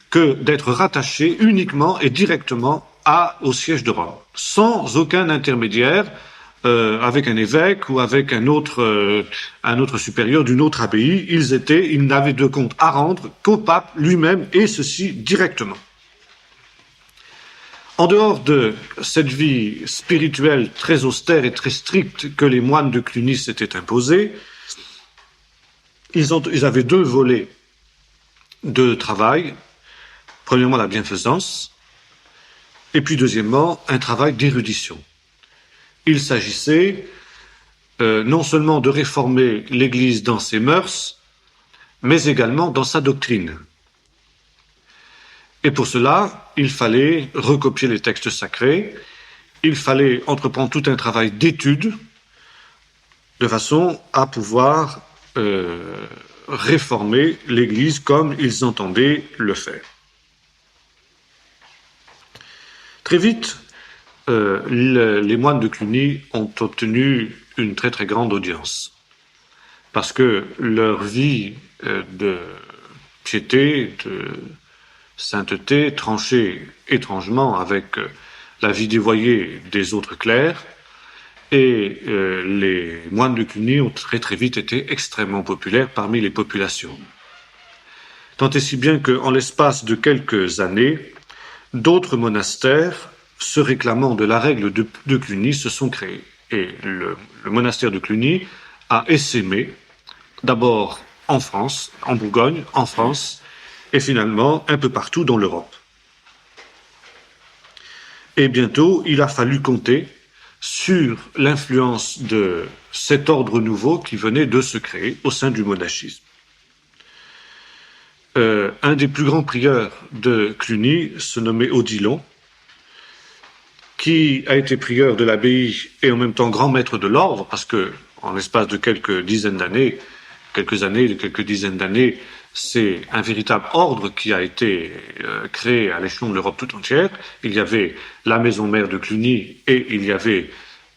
que d'être rattachés uniquement et directement au siège de Rome, sans aucun intermédiaire avec un évêque ou avec un autre supérieur d'une autre abbaye. Ils n'avaient de compte à rendre qu'au pape lui-même, et ceci directement. En dehors de cette vie spirituelle très austère et très stricte que les moines de Cluny s'étaient imposés, ils avaient deux volets de travail. Premièrement, la bienfaisance, et puis deuxièmement, un travail d'érudition. Il s'agissait non seulement de réformer l'Église dans ses mœurs, mais également dans sa doctrine. Et pour cela, il fallait recopier les textes sacrés, il fallait entreprendre tout un travail d'étude, de façon à pouvoir réformer l'Église comme ils entendaient le faire. Très vite, les moines de Cluny ont obtenu une très très grande audience, parce que leur vie de piété, de sainteté tranchait étrangement avec la vie dévoyée des autres clercs, et les moines de Cluny ont très très vite été extrêmement populaires parmi les populations. Tant et si bien qu'en l'espace de quelques années, d'autres monastères se réclamant de la règle de Cluny se sont créés. Et le monastère de Cluny a essaimé, d'abord en France, en Bourgogne, en France, et finalement un peu partout dans l'Europe. Et bientôt, il a fallu compter sur l'influence de cet ordre nouveau qui venait de se créer au sein du monachisme. Un des plus grands prieurs de Cluny se nommait Odilon, qui a été prieur de l'abbaye et en même temps grand maître de l'ordre, parce que en l'espace de quelques dizaines d'années, c'est un véritable ordre qui a été créé à l'échelon de l'Europe tout entière. Il y avait la maison mère de Cluny et il y avait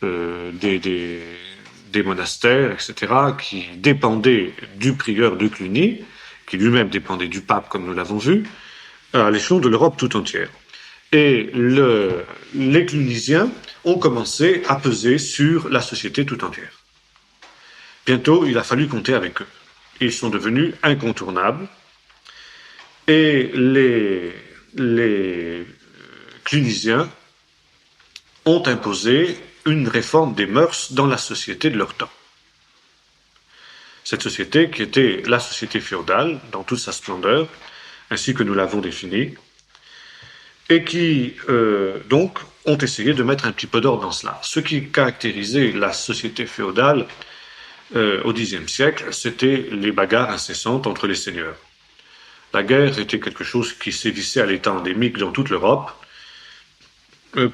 des monastères, etc., qui dépendaient du prieur de Cluny, qui lui-même dépendait du pape, comme nous l'avons vu, à l'échelon de l'Europe tout entière. Et les clunisiens ont commencé à peser sur la société tout entière. Bientôt, il a fallu compter avec eux. Ils sont devenus incontournables. Et les clunisiens ont imposé une réforme des mœurs dans la société de leur temps. Cette société qui était la société féodale, dans toute sa splendeur, ainsi que nous l'avons définie, et qui, donc, ont essayé de mettre un petit peu d'ordre dans cela. Ce qui caractérisait la société féodale au Xe siècle, c'était les bagarres incessantes entre les seigneurs. La guerre était quelque chose qui sévissait à l'état endémique dans toute l'Europe.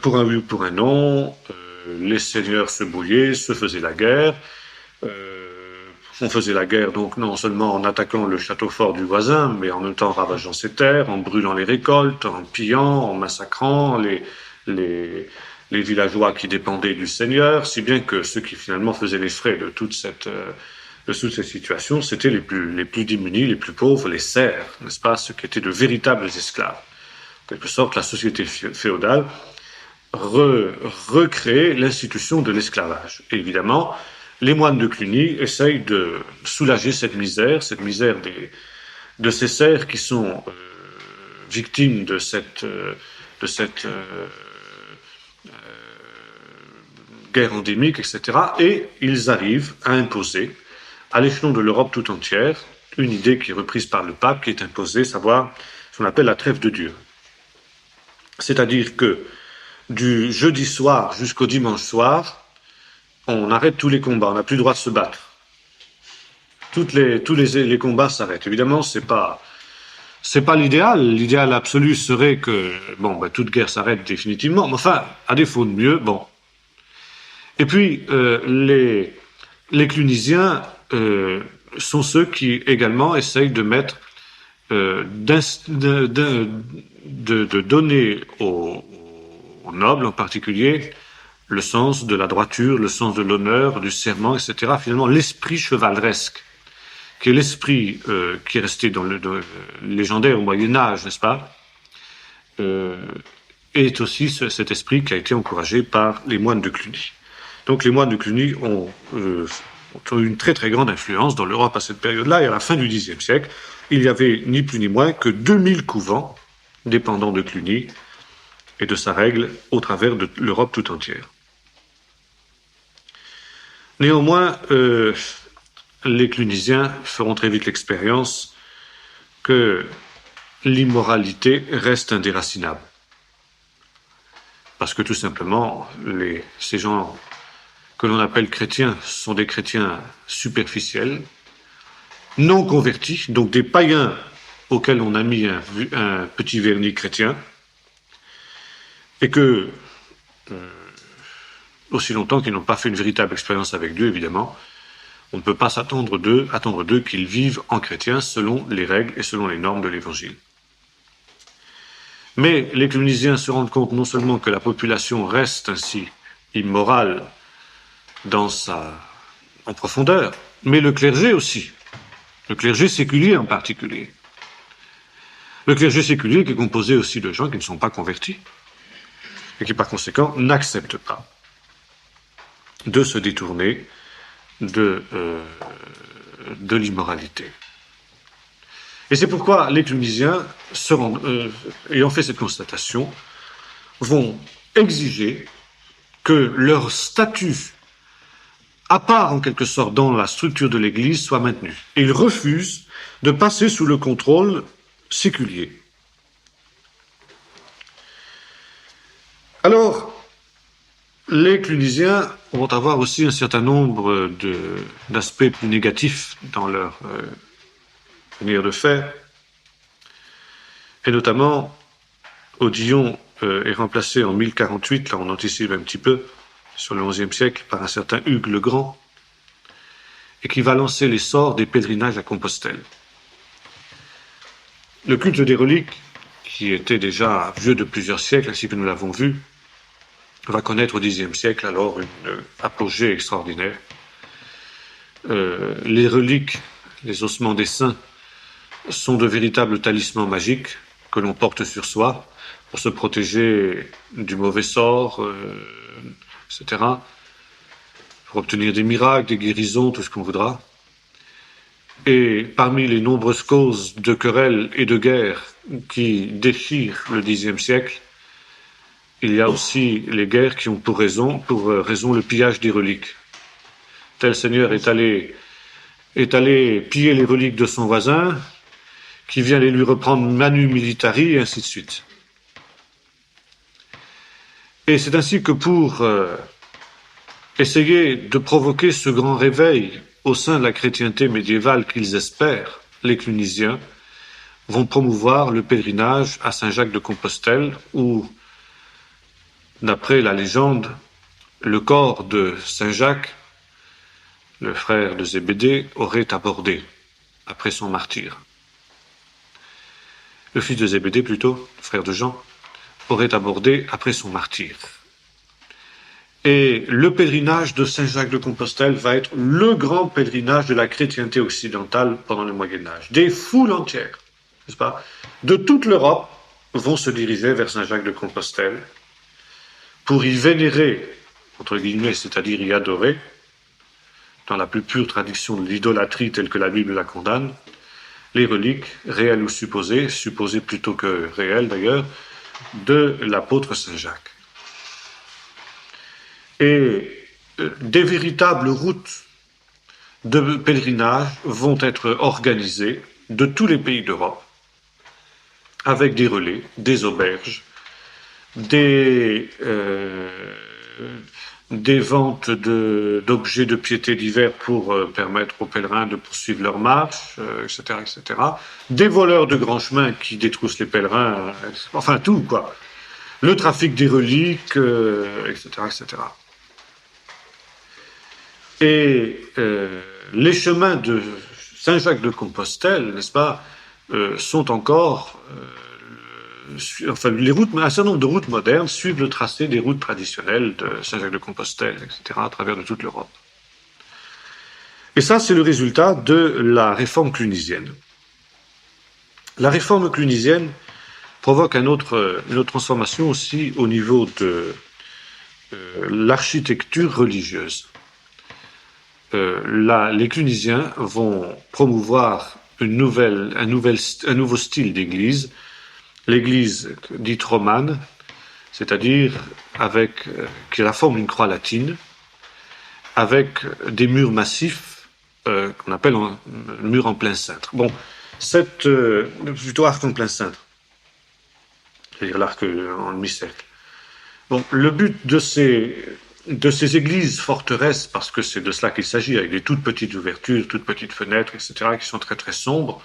Pour un oui ou pour un non, les seigneurs se brouillaient, se faisaient la guerre. On faisait la guerre donc non seulement en attaquant le château fort du voisin, mais en même temps en ravageant ses terres, en brûlant les récoltes, en pillant, en massacrant les villageois qui dépendaient du seigneur, si bien que ceux qui finalement faisaient les frais de toute cette situation, c'était les plus démunis, les plus pauvres, les serfs, n'est-ce pas, ceux qui étaient de véritables esclaves. En quelque sorte, la société féodale recréer l'institution de l'esclavage. Et évidemment, les moines de Cluny essayent de soulager cette misère de ces serfs qui sont victimes de cette guerre endémique, etc. Et ils arrivent à imposer à l'échelon de l'Europe tout entière une idée qui est reprise par le pape, qui est imposée, savoir ce qu'on appelle la trêve de Dieu. C'est-à-dire que du jeudi soir jusqu'au dimanche soir, on arrête tous les combats, on n'a plus le droit de se battre. Tous les combats s'arrêtent. Évidemment, c'est pas l'idéal. L'idéal absolu serait que, toute guerre s'arrête définitivement. Mais enfin, à défaut de mieux, bon. Et puis, les Clunisiens sont ceux qui également essayent de mettre, de donner aux nobles en particulier le sens de la droiture, le sens de l'honneur, du serment, etc. Finalement, l'esprit chevaleresque, qui est l'esprit qui est resté dans le légendaire au Moyen-Âge, n'est-ce pas, est aussi cet esprit qui a été encouragé par les moines de Cluny. Donc les moines de Cluny ont eu une très très grande influence dans l'Europe à cette période-là, et à la fin du Xe siècle, il y avait ni plus ni moins que 2000 couvents dépendant de Cluny et de sa règle au travers de l'Europe tout entière. Néanmoins, les Clunisiens feront très vite l'expérience que l'immoralité reste indéracinable. Parce que tout simplement, ces gens que l'on appelle chrétiens sont des chrétiens superficiels, non convertis, donc des païens auxquels on a mis un petit vernis chrétien, et que, aussi longtemps qu'ils n'ont pas fait une véritable expérience avec Dieu, évidemment, on ne peut pas attendre d'eux qu'ils vivent en chrétiens selon les règles et selon les normes de l'Évangile. Mais les Clunisiens se rendent compte non seulement que la population reste ainsi immorale en profondeur, mais le clergé aussi, le clergé séculier en particulier. Le clergé séculier qui est composé aussi de gens qui ne sont pas convertis et qui par conséquent n'acceptent pas de se détourner de l'immoralité. Et c'est pourquoi les Clunisiens, ayant fait cette constatation, vont exiger que leur statut, à part en quelque sorte dans la structure de l'Église, soit maintenu. Et ils refusent de passer sous le contrôle séculier. Alors, les Clunisiens vont avoir aussi un certain nombre d'aspects plus négatifs dans leur manière de faire. Et notamment, Odillon est remplacé en 1048, là on anticipe un petit peu, sur le XIe siècle, par un certain Hugues le Grand, et qui va lancer l'essor des pèlerinages à Compostelle. Le culte des reliques, qui était déjà vieux de plusieurs siècles, ainsi que nous l'avons vu, va connaître au Xe siècle alors une apogée extraordinaire. Les reliques, les ossements des saints, sont de véritables talismans magiques que l'on porte sur soi pour se protéger du mauvais sort, etc., pour obtenir des miracles, des guérisons, tout ce qu'on voudra. Et parmi les nombreuses causes de querelles et de guerres qui déchirent le Xe siècle, il y a aussi les guerres qui ont pour raison le pillage des reliques. Tel seigneur est allé piller les reliques de son voisin, qui vient les lui reprendre manu militari, et ainsi de suite. Et c'est ainsi que pour essayer de provoquer ce grand réveil au sein de la chrétienté médiévale qu'ils espèrent, les Clunisiens vont promouvoir le pèlerinage à Saint-Jacques de Compostelle, où, d'après la légende, le corps de Saint-Jacques, le frère de Zébédée, aurait abordé après son martyre. Le fils de Zébédée, plutôt, frère de Jean, aurait abordé après son martyre. Et le pèlerinage de Saint-Jacques de Compostelle va être le grand pèlerinage de la chrétienté occidentale pendant le Moyen-Âge. Des foules entières, n'est-ce pas, de toute l'Europe vont se diriger vers Saint-Jacques de Compostelle pour y vénérer, entre guillemets, c'est-à-dire y adorer, dans la plus pure tradition de l'idolâtrie telle que la Bible la condamne, les reliques, réelles ou supposées, supposées plutôt que réelles d'ailleurs, de l'apôtre Saint-Jacques. Et des véritables routes de pèlerinage vont être organisées de tous les pays d'Europe, avec des relais, des auberges, des ventes d'objets de piété divers pour permettre aux pèlerins de poursuivre leur marche, etc., etc. Des voleurs de grands chemins qui détroussent les pèlerins, enfin tout, quoi. Le trafic des reliques, etc., etc. Et les chemins de Saint-Jacques de Compostelle, n'est-ce pas, sont encore... enfin, un certain nombre de routes modernes suivent le tracé des routes traditionnelles de Saint-Jacques de Compostelle, etc., à travers de toute l'Europe. Et ça, c'est le résultat de la réforme clunisienne. La réforme clunisienne provoque une autre transformation aussi au niveau de l'architecture religieuse. Les Clunisiens vont promouvoir un nouveau style d'église, l'église dite romane, c'est-à-dire qui a la forme d'une croix latine, avec des murs massifs qu'on appelle mur en plein cintre. Bon, plutôt arc en plein cintre, c'est-à-dire l'arc en demi-cercle. Bon, le but de ces églises forteresses, parce que c'est de cela qu'il s'agit, avec des toutes petites ouvertures, toutes petites fenêtres, etc., qui sont très très sombres,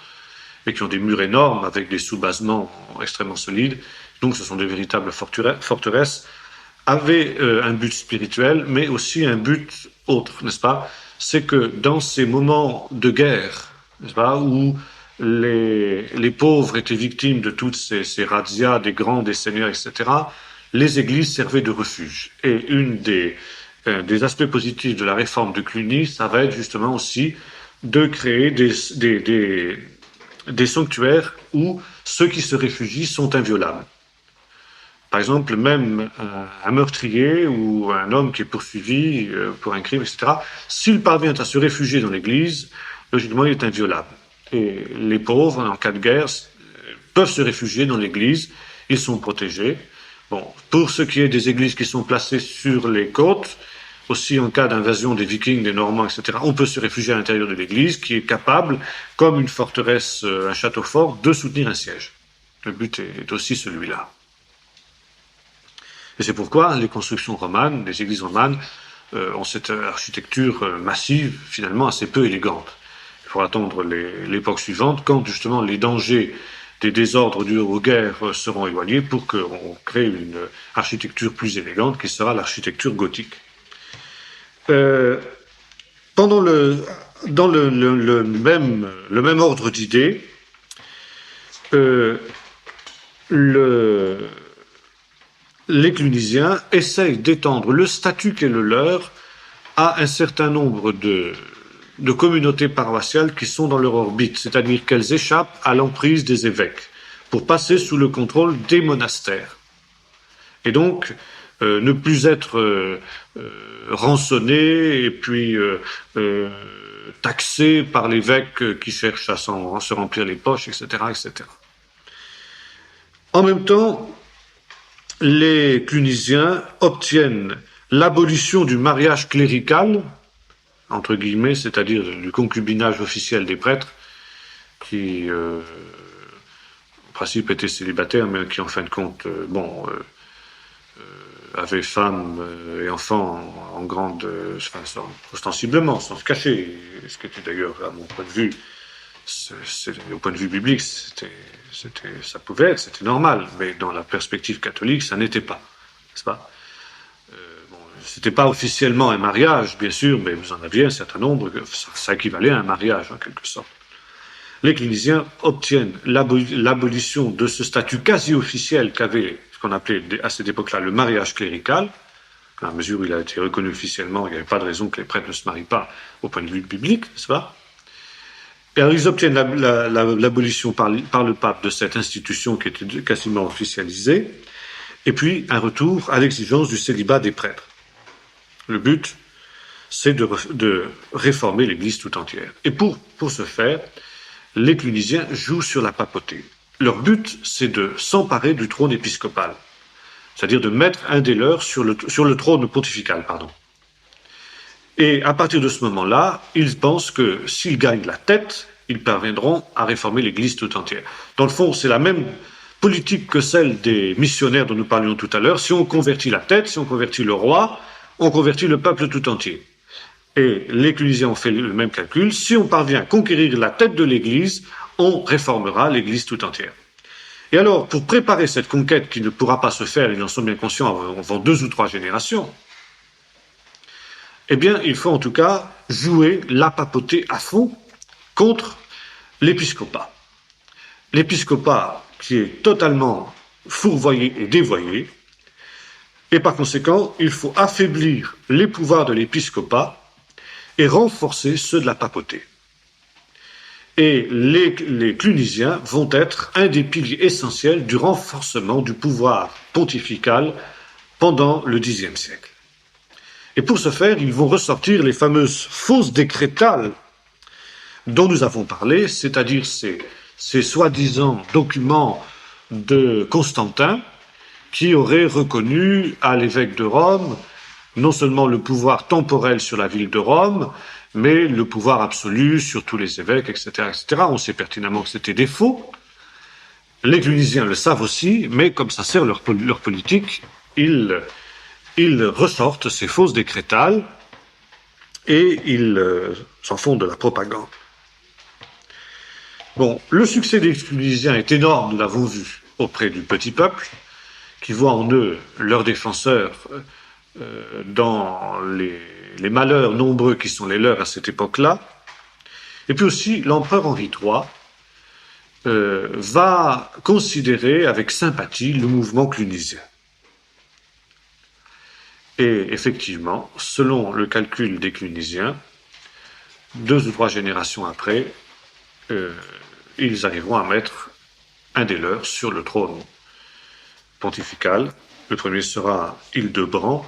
et qui ont des murs énormes, avec des sous-basements extrêmement solides, donc ce sont des véritables forteresses, avaient un but spirituel, mais aussi un but autre, n'est-ce pas? C'est que dans ces moments de guerre, n'est-ce pas, où les pauvres étaient victimes de toutes ces razzias des grands, des seigneurs, etc., les églises servaient de refuge. Et une des aspects positifs de la réforme de Cluny, ça va être justement aussi de créer des sanctuaires où ceux qui se réfugient sont inviolables. Par exemple, même un meurtrier ou un homme qui est poursuivi pour un crime, etc., s'il parvient à se réfugier dans l'église, logiquement, il est inviolable. Et les pauvres, en cas de guerre, peuvent se réfugier dans l'église, ils sont protégés. Bon, pour ce qui est des églises qui sont placées sur les côtes, aussi en cas d'invasion des Vikings, des Normands, etc., on peut se réfugier à l'intérieur de l'église, qui est capable, comme une forteresse, un château fort, de soutenir un siège. Le but est aussi celui-là. Et c'est pourquoi les constructions romanes, les églises romanes, ont cette architecture massive, finalement assez peu élégante. Il faut attendre l'époque suivante, quand justement les dangers des désordres dus aux guerres seront éloignés, pour qu'on crée une architecture plus élégante, qui sera l'architecture gothique. Dans le même ordre d'idées, les Clunisiens essayent d'étendre le statut qui est le leur à un certain nombre de communautés paroissiales qui sont dans leur orbite, c'est-à-dire qu'elles échappent à l'emprise des évêques pour passer sous le contrôle des monastères. Et donc, ne plus être rançonnés et puis taxés par l'évêque qui cherche à se remplir les poches, etc., etc. En même temps, les Clunisiens obtiennent l'abolition du mariage clérical, entre guillemets, c'est-à-dire du concubinage officiel des prêtres, qui, en principe, étaient célibataires, mais qui, en fin de compte, avaient femmes et enfants en grande, ostensiblement, sans se cacher, ce qui était d'ailleurs, à mon point de vue, au point de vue biblique, ça pouvait être, c'était normal, mais dans la perspective catholique, ça n'était pas, n'est-ce pas? C'était pas officiellement un mariage, bien sûr, mais vous en aviez un certain nombre, ça équivalait à un mariage, en quelque sorte. Les Clunisiens obtiennent l'abolition de ce statut quasi officiel qu'avait ce qu'on appelait à cette époque-là le mariage clérical, À mesure où il a été reconnu officiellement, il n'y avait pas de raison que les prêtres ne se marient pas au point de vue biblique, n'est-ce pas? Et alors ils obtiennent l'abolition par le pape de cette institution qui était quasiment officialisée, et puis un retour à l'exigence du célibat des prêtres. Le but, c'est de réformer l'Église tout entière. Et pour ce faire, les clunisiens jouent sur la papauté. Leur but, c'est de s'emparer du trône épiscopal, c'est-à-dire de mettre un des leurs sur le trône pontifical, pardon. Et à partir de ce moment-là, ils pensent que s'ils gagnent la tête, ils parviendront à réformer l'Église tout entière. Dans le fond, c'est la même politique que celle des missionnaires dont nous parlions tout à l'heure. Si on convertit la tête, si on convertit le roi, on convertit le peuple tout entier. Et les clunisiens ont fait le même calcul. Si on parvient à conquérir la tête de l'Église, on réformera l'Église tout entière. Et alors, pour préparer cette conquête qui ne pourra pas se faire, ils en sont bien conscients avant 2 ou 3 générations, eh bien, il faut en tout cas jouer la papauté à fond contre l'épiscopat. L'épiscopat qui est totalement fourvoyé et dévoyé, et par conséquent, il faut affaiblir les pouvoirs de l'épiscopat et renforcer ceux de la papauté. Et les clunisiens vont être un des piliers essentiels du renforcement du pouvoir pontifical pendant le Xe siècle. Et pour ce faire, ils vont ressortir les fameuses fausses décrétales dont nous avons parlé, c'est-à-dire ces soi-disant documents de Constantin qui auraient reconnu à l'évêque de Rome non seulement le pouvoir temporel sur la ville de Rome, mais le pouvoir absolu sur tous les évêques, etc., etc. On sait pertinemment que c'était des faux. Les clunisiens le savent aussi, mais comme ça sert leur politique, ils ressortent ces fausses décrétales et ils s'en font de la propagande. Bon, le succès des clunisiens est énorme, nous l'avons vu, auprès du petit peuple, qui voit en eux leurs défenseurs dans les malheurs nombreux qui sont les leurs à cette époque-là. Et puis aussi, l'empereur Henri III va considérer avec sympathie le mouvement clunisien. Et effectivement, selon le calcul des clunisiens, 2 ou 3 générations après, ils arriveront à mettre un des leurs sur le trône pontifical. Le premier sera Hildebrand,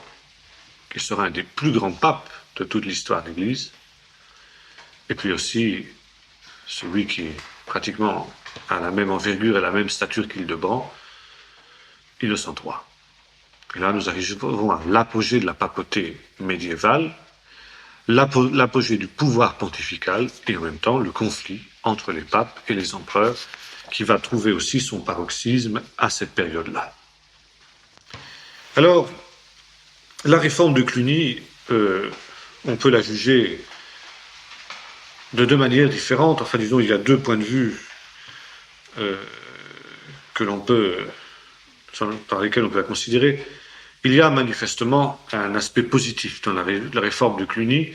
qui sera un des plus grands papes de toute l'histoire de l'Église. Et puis aussi, celui qui pratiquement a la même envergure et la même stature qu'Hildebrand, Innocent III. Et là, nous arriverons à l'apogée de la papauté médiévale, l'apogée du pouvoir pontifical, et en même temps le conflit entre les papes et les empereurs, qui va trouver aussi son paroxysme à cette période-là. Alors, la réforme de Cluny, on peut la juger de 2 manières différentes. Enfin, disons, il y a 2 points de vue par lesquels on peut la considérer. Il y a manifestement un aspect positif dans la réforme de Cluny,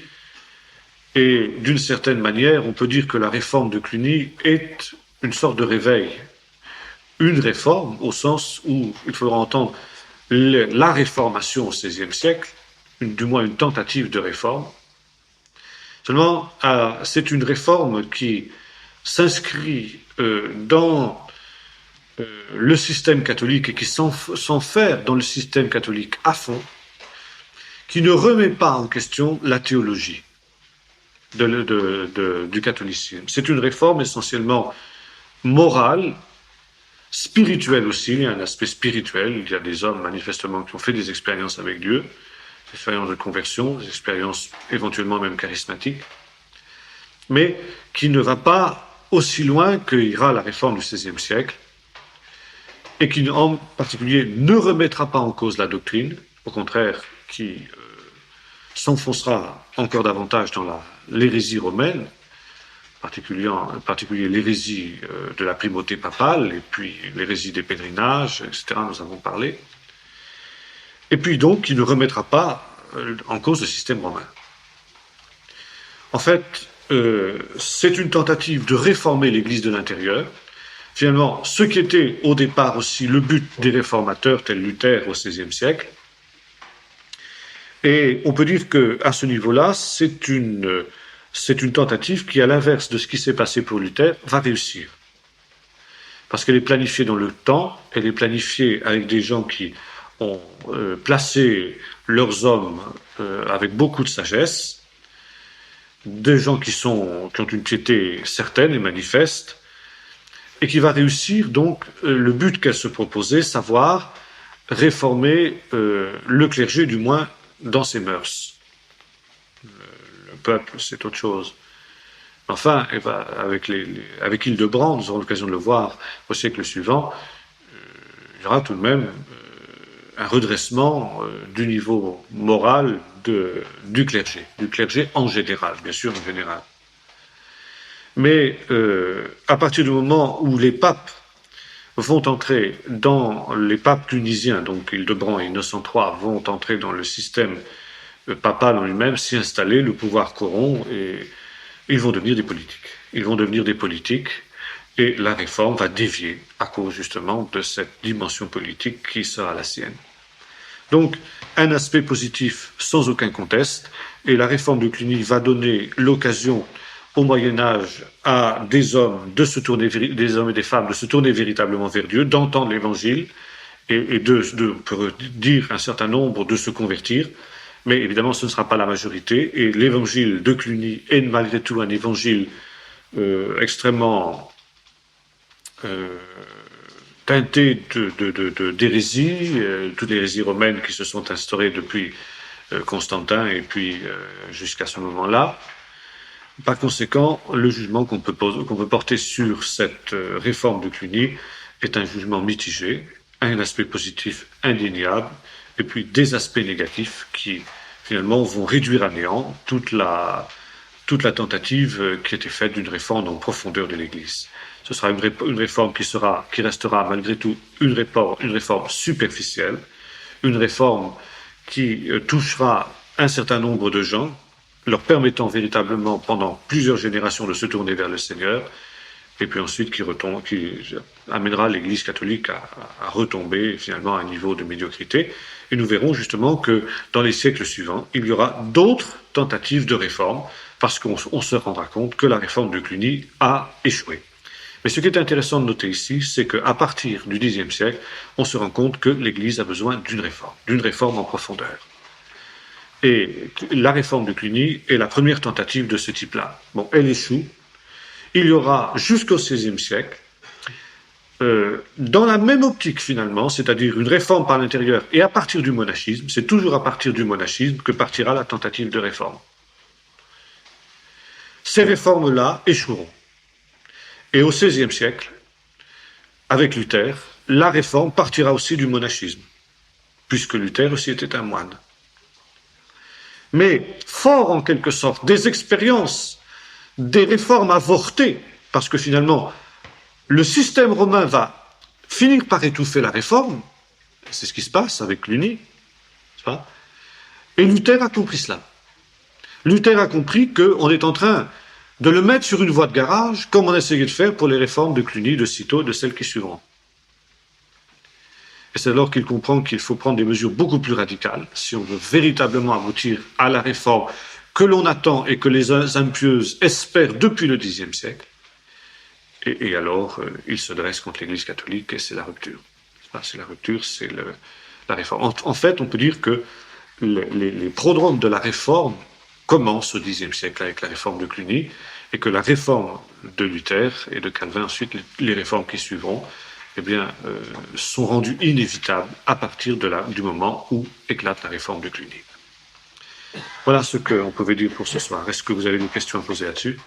et d'une certaine manière, on peut dire que la réforme de Cluny est une sorte de réveil. Une réforme au sens où il faudra entendre la réformation au XVIe siècle, du moins une tentative de réforme. Seulement, c'est une réforme qui s'inscrit dans le système catholique et qui s'enferre dans le système catholique à fond, qui ne remet pas en question la théologie du catholicisme. C'est une réforme essentiellement morale, spirituelle aussi. Il y a un aspect spirituel. Il y a des hommes manifestement qui ont fait des expériences avec Dieu, des expériences de conversion, des expériences éventuellement même charismatiques, mais qui ne va pas aussi loin que ira la réforme du XVIe siècle, et qui en particulier ne remettra pas en cause la doctrine, au contraire, qui s'enfoncera encore davantage dans l'hérésie romaine, en particulier l'hérésie de la primauté papale, et puis l'hérésie des pèlerinages, etc., nous avons parlé, et puis donc qui ne remettra pas en cause le système romain. En fait, c'est une tentative de réformer l'Église de l'intérieur. Finalement, ce qui était au départ aussi le but des réformateurs tels Luther au XVIe siècle, Et on peut dire qu'à ce niveau-là, c'est une tentative qui, à l'inverse de ce qui s'est passé pour Luther, va réussir. Parce qu'elle est planifiée dans le temps, elle est planifiée avec des gens qui ont placé leurs hommes avec beaucoup de sagesse, des gens qui ont une piété certaine et manifeste, et qui va réussir donc le but qu'elle se proposait, savoir réformer le clergé, du moins dans ses mœurs. Le peuple, c'est autre chose. Enfin, avec Hildebrand, nous aurons l'occasion de le voir au siècle suivant, il y aura tout de même un redressement du niveau moral du clergé en général, bien sûr en général. Mais à partir du moment où les papes vont entrer dans les papes clunisiens, donc Hildebrand et Innocent III vont entrer dans le système papal en lui-même, s'y installer, le pouvoir corrompt et ils vont devenir des politiques. Ils vont devenir des politiques et la réforme va dévier à cause justement de cette dimension politique qui sera la sienne. Donc, un aspect positif sans aucun conteste, et la réforme de Cluny va donner l'occasion au Moyen-Âge à des hommes des hommes et des femmes de se tourner véritablement vers Dieu, d'entendre l'Évangile et on peut dire un certain nombre de se convertir. Mais évidemment, ce ne sera pas la majorité. Et l'évangile de Cluny est malgré tout un évangile extrêmement teinté d'hérésie, toutes les hérésies romaines qui se sont instaurées depuis Constantin et puis jusqu'à ce moment-là. Par conséquent, le jugement qu'on peut porter sur cette réforme de Cluny est un jugement mitigé, un aspect positif indéniable, et puis des aspects négatifs qui, finalement, vont réduire à néant toute la tentative qui était faite d'une réforme en profondeur de l'Église. Ce sera une réforme qui restera malgré tout une réforme superficielle, une réforme qui touchera un certain nombre de gens, leur permettant véritablement pendant plusieurs générations de se tourner vers le Seigneur, et puis ensuite qui amènera l'Église catholique à retomber finalement à un niveau de médiocrité. Et nous verrons justement que dans les siècles suivants, il y aura d'autres tentatives de réforme, parce qu'on se rendra compte que la réforme de Cluny a échoué. Mais ce qui est intéressant de noter ici, c'est qu'à partir du Xe siècle, on se rend compte que l'Église a besoin d'une réforme en profondeur. Et la réforme de Cluny est la première tentative de ce type-là. Bon, elle échoue. Il y aura jusqu'au XVIe siècle, dans la même optique finalement, c'est-à-dire une réforme par l'intérieur et à partir du monachisme, c'est toujours à partir du monachisme que partira la tentative de réforme. Ces réformes-là échoueront. Et au XVIe siècle, avec Luther, la réforme partira aussi du monachisme, puisque Luther aussi était un moine. Mais fort en quelque sorte des expériences, des réformes avortées, parce que finalement, le système romain va finir par étouffer la réforme, c'est ce qui se passe avec Cluny, et Luther a compris cela. Luther a compris qu'on est en train de le mettre sur une voie de garage, comme on a essayé de faire pour les réformes de Cluny, de Cîteaux, de celles qui suivront. Et c'est alors qu'il comprend qu'il faut prendre des mesures beaucoup plus radicales si on veut véritablement aboutir à la réforme que l'on attend et que les impieuses espèrent depuis le Xe siècle. Et alors, il se dresse contre l'Église catholique et c'est la rupture. C'est la rupture, c'est la réforme. En fait, on peut dire que les prodromes de la réforme commencent au Xe siècle avec la réforme de Cluny et que la réforme de Luther et de Calvin, ensuite les réformes qui suivront, eh bien, sont rendues inévitables à partir du moment où éclate la réforme de Cluny. Voilà ce qu'on pouvait dire pour ce soir. Est-ce que vous avez des questions à poser là-dessus ?